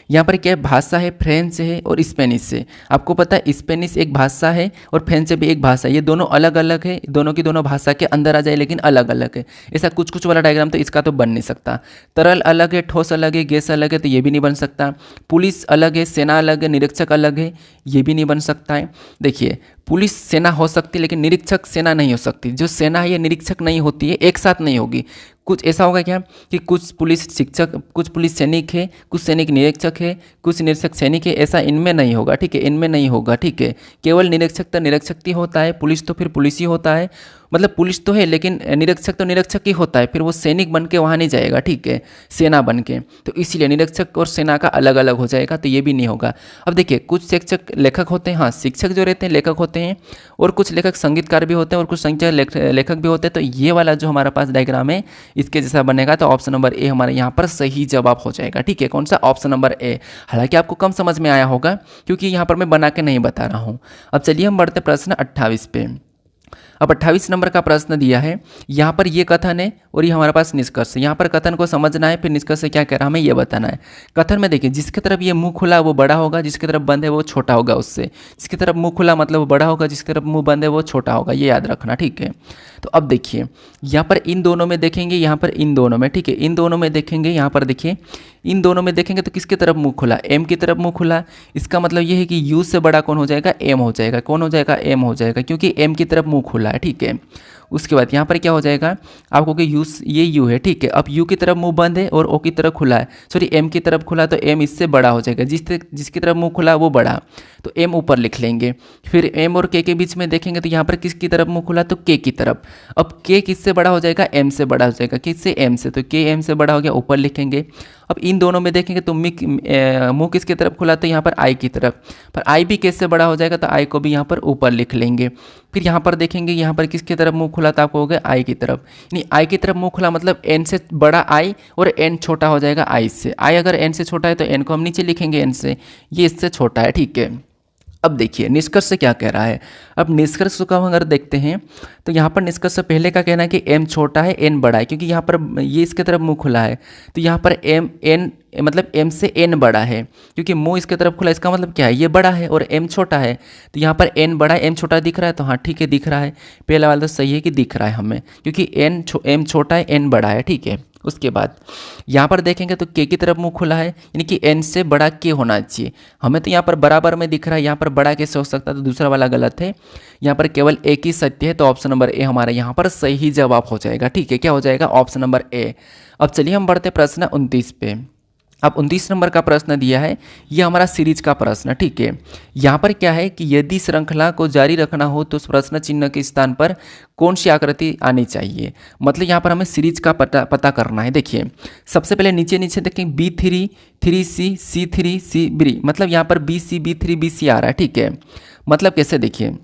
यहाँ पर क्या है, भाषा है, फ्रेंच है और स्पेनिश है। आपको पता है स्पेनिश एक भाषा है और फ्रेंच भी एक भाषा है, ये दोनों अलग अलग है, दोनों की दोनों भाषा के अंदर आ जाए लेकिन अलग अलग है। ऐसा कुछ कुछ वाला डायग्राम तो इसका तो बन नहीं सकता। तरल अलग है, ठोस अलग है, गैस अलग है, तो ये भी नहीं बन सकता। पुलिस अलग है, सेना अलग है, निरीक्षक अलग है, ये भी नहीं बन सकता है। देखिए पुलिस सेना हो सकती है लेकिन निरीक्षक सेना नहीं हो सकती। जो सेना है ये निरीक्षक नहीं होती है, एक साथ नहीं होगी। कुछ ऐसा होगा क्या कि कुछ पुलिस शिक्षक, कुछ पुलिस सैनिक है, कुछ सैनिक निरीक्षक है, कुछ निरीक्षक सैनिक है, ऐसा इनमें नहीं होगा, ठीक है, इनमें नहीं होगा, ठीक है। केवल निरीक्षक तो निरीक्षक ही होता है, पुलिस तो फिर पुलिस ही होता है। मतलब पुलिस तो है लेकिन निरीक्षक तो निरीक्षक ही होता है, फिर वो सैनिक बन के वहाँ नहीं जाएगा, ठीक है, सेना बन के। तो इसीलिए निरीक्षक और सेना का अलग अलग हो जाएगा, तो ये भी नहीं होगा। अब देखिए कुछ शिक्षक लेखक होते हैं, हाँ शिक्षक जो रहते हैं लेखक होते हैं, और कुछ लेखक संगीतकार भी होते हैं और कुछ संगीत लेखक भी होते हैं। तो ये वाला जो हमारे पास डायग्राम है इसके जैसा बनेगा। तो ऑप्शन नंबर ए हमारे यहाँ पर सही जवाब हो जाएगा, ठीक है। कौन सा, ऑप्शन नंबर ए। हालांकि आपको कम समझ में आया होगा क्योंकि यहाँ पर मैं बना के नहीं बता रहा हूँ। अब चलिए हम बढ़ते प्रश्न 28 पे। अब 28 नंबर का प्रश्न दिया है, यहाँ पर ये कथन है और ये हमारे पास निष्कर्ष है। यहाँ पर कथन को समझना है, फिर निष्कर्ष से क्या कह रहा है हमें ये बताना है। कथन में देखिए जिसकी तरफ ये मुंह खुला वो बड़ा होगा, जिसकी तरफ बंद है वो छोटा होगा उससे। जिसकी तरफ मुंह खुला मतलब वो बड़ा होगा, जिसकी तरफ मुंह बंद है वो छोटा होगा, ये याद रखना, ठीक है। तो अब देखिए यहाँ पर इन दोनों में देखेंगे, यहाँ पर इन दोनों में, ठीक है, इन दोनों में देखेंगे, यहाँ पर देखिए इन दोनों में देखेंगे तो किसकी तरफ मुंह खुला, एम की तरफ मुंह खुला। इसका मतलब ये है कि यू से बड़ा कौन हो जाएगा, एम हो जाएगा। कौन हो जाएगा, एम हो जाएगा, क्योंकि एम की तरफ मुंह खुला है, ठीक है। उसके बाद यहाँ पर क्या हो जाएगा आपको कि यू, ये यू है, ठीक है। अब यू की तरफ मुंह बंद है और ओ की तरफ खुला है, सॉरी एम की तरफ खुला, तो एम इससे बड़ा हो जाएगा। जिसकी तरफ मुंह खुला वो बड़ा, तो एम ऊपर लिख लेंगे। फिर एम और के बीच में देखेंगे तो यहाँ पर किसकी तरफ मुंह खुला, तो के की तरफ। अब के किससे बड़ा हो जाएगा, एम से बड़ा हो जाएगा। किससे, एम से, तो के एम से बड़ा हो गया, ऊपर लिखेंगे। अब इन दोनों में देखेंगे तो मुंह किसकी तरफ खुला, तो यहाँ पर आई की तरफ। पर आई भी किससे बड़ा हो जाएगा, तो आई को भी यहाँ पर ऊपर लिख लेंगे। फिर यहाँ पर देखेंगे यहाँ पर किसकी तरफ मुंह खुला तो आपको हो गया आई की तरफ, यानी आई की तरफ मुंह खुला मतलब एन से बड़ा आई और एन छोटा हो जाएगा आई से। आई अगर एन से छोटा है तो एन को हम नीचे लिखेंगे एन से, ये इससे छोटा है, ठीक है। अब देखिए निष्कर्ष से क्या कह रहा है। अब निष्कर्ष को हम अगर देखते हैं तो यहाँ पर निष्कर्ष से पहले का कहना है कि m छोटा है n बड़ा है, क्योंकि यहाँ पर ये इसके तरफ मुंह खुला है तो यहाँ पर n मतलब m से n बड़ा है, क्योंकि मुंह इसके तरफ खुला है, इसका मतलब क्या है ये बड़ा है और m छोटा है, तो यहाँ पर n बड़ा है m छोटा दिख रहा है, तो हाँ ठीक है दिख रहा है, पहला वाला तो सही है कि दिख रहा है हमें, क्योंकि m छोटा है n बड़ा है, ठीक है। उसके बाद यहाँ पर देखेंगे तो k की तरफ मुंह खुला है, यानी कि n से बड़ा k होना चाहिए, हमें तो यहाँ पर बराबर में दिख रहा है, यहाँ पर बड़ा कैसे हो सकता है, तो दूसरा वाला गलत है, यहाँ पर केवल एक ही सत्य है, तो ऑप्शन नंबर ए हमारा यहाँ पर सही जवाब हो जाएगा, ठीक है। क्या हो जाएगा, ऑप्शन नंबर ए। अब चलिए हम बढ़ते प्रश्न 29 पे। अब 29 नंबर का प्रश्न दिया है, ये हमारा सीरीज का प्रश्न, ठीक है। यहाँ पर क्या है कि यदि श्रृंखला को जारी रखना हो तो उस प्रश्न चिन्ह के स्थान पर कौन सी आकृति आनी चाहिए, मतलब यहाँ पर हमें सीरीज का पता करना है। देखिए सबसे पहले नीचे नीचे देखें B3 3C C3 C3, मतलब यहाँ पर BC B3 BC आ रहा है, ठीक है। मतलब कैसे, देखिए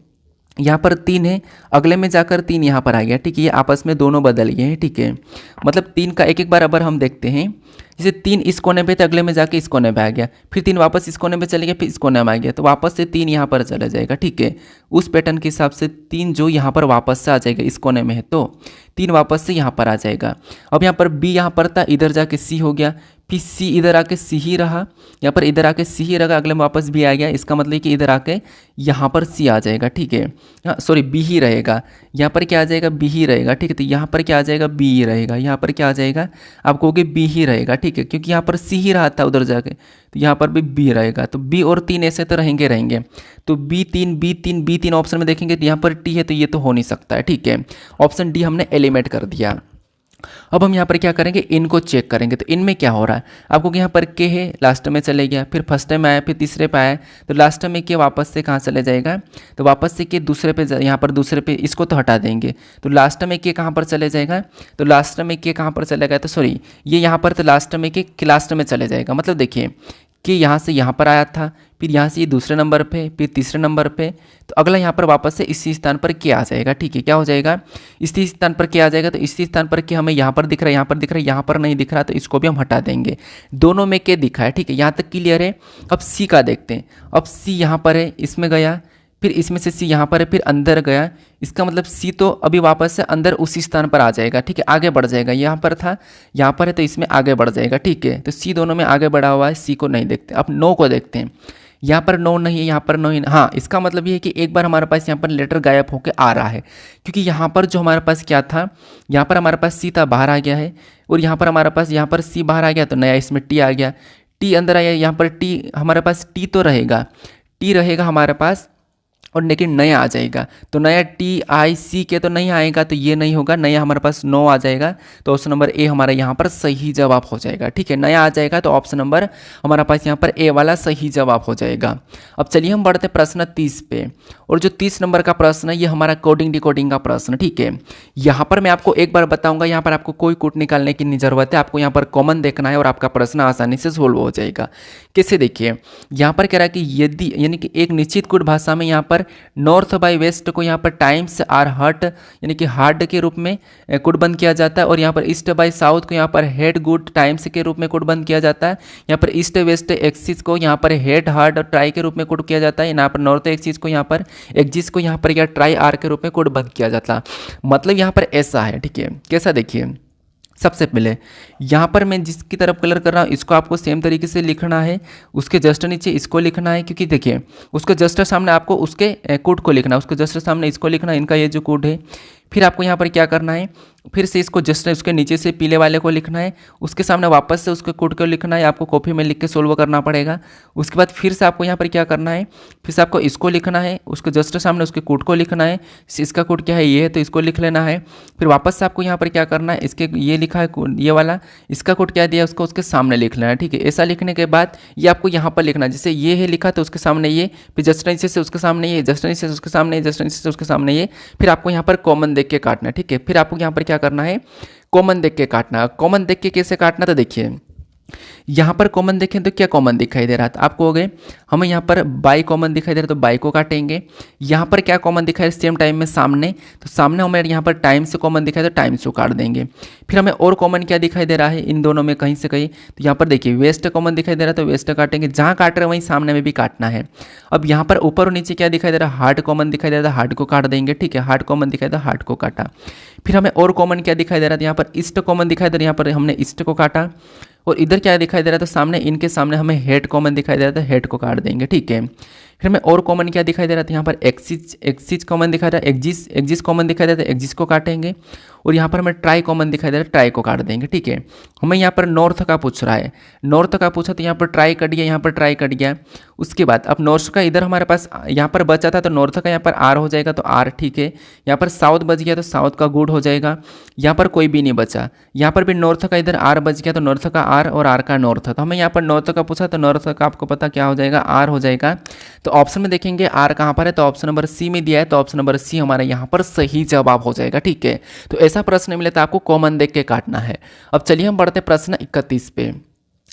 यहाँ पर 3 है, अगले में जाकर 3 यहाँ पर आ गया, ठीक है, ये आपस में दोनों बदल गए हैं, ठीक है। मतलब 3 का एक एक बार अगर हम देखते हैं, जैसे 3 इस कोने पे थे, अगले में जाके इस कोने पे आ गया, फिर 3 वापस इस कोने पे चले गया, फिर इस कोने में आ गया, तो वापस से 3 यहाँ पर चला जाएगा, ठीक है। उस पैटर्न के हिसाब से 3 जो यहाँ पर वापस से आ जाएगा, इस कोने में है तो 3 वापस से यहाँ पर आ जाएगा। अब यहाँ पर B यहाँ पर था, इधर जाके C हो गया, फिर C इधर आके C ही रहा, यहाँ पर इधर आके C ही रहा, अगले में वापस B आ गया, इसका मतलब कि इधर आके यहाँ पर C आ जाएगा, ठीक है। हाँ सॉरी B ही रहेगा, यहाँ पर क्या आ जाएगा B ही रहेगा, ठीक है। तो यहाँ पर क्या आ जाएगा B ही रहेगा, यहाँ पर क्या आ जाएगा आप कहोगे B ही रहेगा, ठीक है, क्योंकि यहाँ पर C ही रहा था उधर जाके, तो यहाँ पर भी B रहेगा। तो B और 3 ऐसे तो रहेंगे, तो B3 ऑप्शन में देखेंगे तो यहाँ पर T है, तो ये तो हो नहीं सकता है, ठीक है। ऑप्शन डी हमने एलिमिनेट कर दिया। अब हम यहाँ पर क्या करेंगे, इनको चेक करेंगे, तो इनमें क्या हो रहा है आपको, यहाँ पर के है लास्ट में चले गया, फिर फर्स्ट में आया, फिर तीसरे पे आया, तो लास्ट में के वापस से कहाँ चले जाएगा, तो वापस से के दूसरे पे, यहाँ पर दूसरे पे इसको तो हटा देंगे, तो लास्ट में के कहाँ पर चले जाएगा, तो लास्ट में के कहाँ पर चलेगा, तो सॉरी ये यहाँ पर तो लास्ट में के लास्ट में चले जाएगा। मतलब देखिए कि यहाँ से यहाँ पर आया था, फिर यहाँ से ये दूसरे नंबर पे, फिर तीसरे नंबर पे, तो अगला यहाँ पर वापस से इसी स्थान पर के आ जाएगा, ठीक है। क्या हो जाएगा, इसी स्थान पर के आ जाएगा, तो इसी स्थान पर के हमें यहाँ पर दिख रहा है, यहाँ पर दिख रहा है, यहाँ पर नहीं दिख रहा, तो इसको भी हम हटा देंगे। दोनों में के दिखा है, ठीक है, यहाँ तक क्लियर है। अब सी का देखते हैं, अब सी यहाँ पर है, इसमें गया, फिर इसमें से सी यहाँ पर है, फिर अंदर गया, इसका मतलब सी तो अभी वापस से अंदर उसी स्थान पर आ जाएगा, ठीक है, आगे बढ़ जाएगा, यहाँ पर था यहाँ पर है तो इसमें आगे बढ़ जाएगा, ठीक है। तो सी दोनों में आगे बढ़ा हुआ है, सी को नहीं देखते। अब नो को देखते हैं, यहाँ पर नो नहीं है, यहाँ पर नो ही, हाँ इसका मतलब ये है कि एक बार हमारे पास यहाँ पर लेटर गायब होकर आ रहा है, क्योंकि यहाँ पर जो हमारे पास क्या था, यहाँ पर हमारे पास सी था बाहर आ गया है, और यहाँ पर हमारे पास यहाँ पर सी बाहर आ गया तो नया इसमें टी आ गया, टी अंदर आया, यहाँ पर टी हमारे पास टी तो रहेगा, टी रहेगा हमारे पास, और लेकिन नया आ जाएगा, तो नया TIC के तो नहीं आएगा, तो ये नहीं होगा, नया हमारे पास 9 आ जाएगा, तो ऑप्शन नंबर ए हमारा यहाँ पर सही जवाब हो जाएगा, ठीक है। नया आ जाएगा तो ऑप्शन नंबर हमारा पास यहाँ पर ए वाला सही जवाब हो जाएगा। अब चलिए हम बढ़ते प्रश्न 30 पे, और जो 30 नंबर का प्रश्न है ये हमारा कोडिंग डिकोडिंग का प्रश्न, ठीक है। यहाँ पर मैं आपको एक बार बताऊंगा, यहाँ पर आपको कोई कोड निकालने की नहीं जरूरत है, आपको यहाँ पर कॉमन देखना है और आपका प्रश्न आसानी से सोल्व हो जाएगा। कैसे, देखिए यहाँ पर कह रहा है कि यदि यानी कि एक निश्चित कोड भाषा में यहाँ पर नॉर्थ बाय वेस्ट को यहाँ पर टाइम्स आर हर्ट यानी कि हार्ड के रूप में कोड बंद किया जाता है, और यहाँ पर ईस्ट बाय साउथ को यहाँ पर हेड गुड टाइम्स के रूप में कोड बंद किया जाता है, यहाँ पर ईस्ट वेस्ट एक्सिस को यहाँ पर हेड हार्ड और ट्राई के रूप में कोड किया जाता है, यहाँ पर नॉर्थ एक्सिस को यहाँ पर एक्सिस को यहाँ पर या ट्राई आर के रूप में कोड बंद किया जाता है। मतलब यहाँ पर ऐसा है, ठीक है। कैसा, देखिए सबसे पहले यहाँ पर मैं जिसकी तरफ कलर कर रहा हूँ इसको आपको सेम तरीके से लिखना है, उसके जस्ट नीचे इसको लिखना है, क्योंकि देखिए उसके जस्ट सामने आपको उसके कोड को लिखना है, उसके जस्ट सामने इसको लिखना है, इनका ये जो कोड है। फिर आपको यहाँ पर क्या करना है, फिर से इसको जस्ट उसके नीचे से पीले वाले को लिखना है, उसके सामने वापस से उसके कोड को लिखना है, आपको कॉपी में लिख के सोल्व करना पड़ेगा। उसके बाद फिर से आपको यहाँ पर क्या करना है, फिर से आपको इसको लिखना है, उसके जस्ट सामने उसके कोड को लिखना है, इसका कोड क्या है ये है तो इसको लिख लेना है। फिर वापस से आपको यहाँ पर क्या करना है, इसके ये लिखा है ये वाला, इसका कोड क्या दिया उसको उसके सामने लिख लेना है, ठीक है। ऐसा लिखने के बाद ये आपको यहाँ पर लिखना है, जैसे ये है लिखा तो उसके सामने ये, फिर जस्ट नीचे से उसके सामने ये, जस्ट नीचे से उसके सामने, जस्ट नीचे से उसके सामने ये, फिर आपको यहाँ पर कॉमन देख के काटना है, ठीक है। फिर आपको यहाँ पर क्या करना है, कॉमन देख के काटना। कॉमन देख के कैसे काटना, तो देखिए यहाँ पर कॉमन देखें तो क्या कॉमन दिखाई दे रहा था आपको, हो गए हमें यहाँ पर बाई कॉमन दिखाई दे रहा है तो बाई को काटेंगे। यहाँ पर क्या कॉमन दिखाई दे सेम टाइम में सामने, तो सामने हमें यहाँ पर टाइम से कॉमन दिखाई दे तो टाइम से काट देंगे। फिर हमें और कॉमन क्या दिखाई दे रहा है इन दोनों में कहीं से कहीं, तो यहाँ पर देखिए वेस्ट कॉमन दिखाई दे रहा है तो वेस्ट काटेंगे, जहाँ काट रहे हैं वहीं सामने में भी काटना है। अब यहाँ पर ऊपर और नीचे क्या दिखाई दे रहा है हार्ट कॉमन दिखाई दे रहा है, हार्ट को काट देंगे, ठीक है हार्ट कॉमन दिखाई दे रहा है हार्ट को काटा। फिर हमें और कॉमन क्या दिखाई दे रहा था, यहाँ पर ईस्ट कॉमन दिखाई दे रहा है, यहाँ पर हमने ईस्ट को काटा। और इधर क्या दिखाई दे रहा था सामने, इनके सामने हमें हेड कॉमन दिखाई दे रहा था, हेड को काट देंगे, ठीक है। फिर हमें और कॉमन क्या दिखाई दे रहा था, यहाँ पर एक्सिस कॉमन दिखाई दे रहा है, एक्जिस कॉमन दिखाई दे रहा था, एक्जिस को काटेंगे। और यहाँ पर हमें ट्राई कॉमन दिखाई दे रहा है, ट्राई को काट देंगे, ठीक है। हमें यहाँ पर नॉर्थ का पूछ रहा है, नॉर्थ का पूछा तो यहाँ पर ट्राई कट गया, यहाँ पर ट्राई कट गया। उसके बाद अब नॉर्थ का इधर हमारे पास यहाँ पर बचा था तो नॉर्थ का यहाँ पर आर हो जाएगा तो आर, ठीक है। यहाँ पर साउथ बच गया तो साउथ का गुड हो जाएगा। यहाँ पर कोई भी नहीं बचा, यहाँ पर भी नॉर्थ का इधर आर बच गया तो नॉर्थ का आर और आर का नॉर्थ। तो हमें यहाँ पर नॉर्थ का पूछा तो नॉर्थ का आपको पता क्या हो जाएगा, आर हो जाएगा। तो ऑप्शन में देखेंगे आर कहाँ पर है, तो ऑप्शन नंबर सी में दिया है, तो ऑप्शन नंबर सी हमारा यहाँ पर सही जवाब हो जाएगा, ठीक है। तो ऐसा प्रश्न मिले तो आपको कॉमन देख के काटना है। अब चलिए हम बढ़ते प्रश्न 31 पे।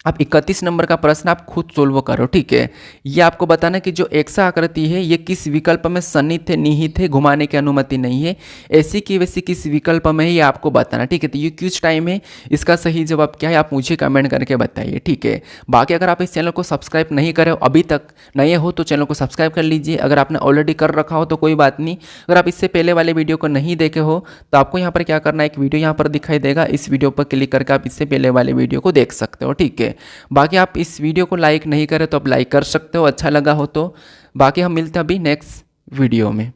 अब 31 नंबर का प्रश्न आप खुद सोल्व करो, ठीक है। ये आपको बताना कि जो एक्सा आकृति है ये किस विकल्प में सन्निहित है, निहित है, घुमाने की अनुमति नहीं है, ऐसी की वैसी किस विकल्प में है ये आपको बताना, ठीक है। तो ये क्विज टाइम है, इसका सही जवाब क्या है आप मुझे कमेंट करके बताइए, ठीक है। बाकी अगर आप इस चैनल को सब्सक्राइब नहीं करे अभी तक नए हो तो चैनल को सब्सक्राइब कर लीजिए। अगर आपने ऑलरेडी कर रखा हो तो कोई बात नहीं, अगर आप इससे पहले वाले वीडियो को नहीं देखे हो तो आपको यहाँ पर क्या करना है, एक वीडियो यहाँ पर दिखाई देगा, इस वीडियो पर क्लिक करके आप इससे पहले वाले वीडियो को देख सकते हो, ठीक है। बाकी आप इस वीडियो को लाइक नहीं करें तो आप लाइक कर सकते हो, अच्छा लगा हो तो। बाकी हम मिलते हैं अभी नेक्स्ट वीडियो में।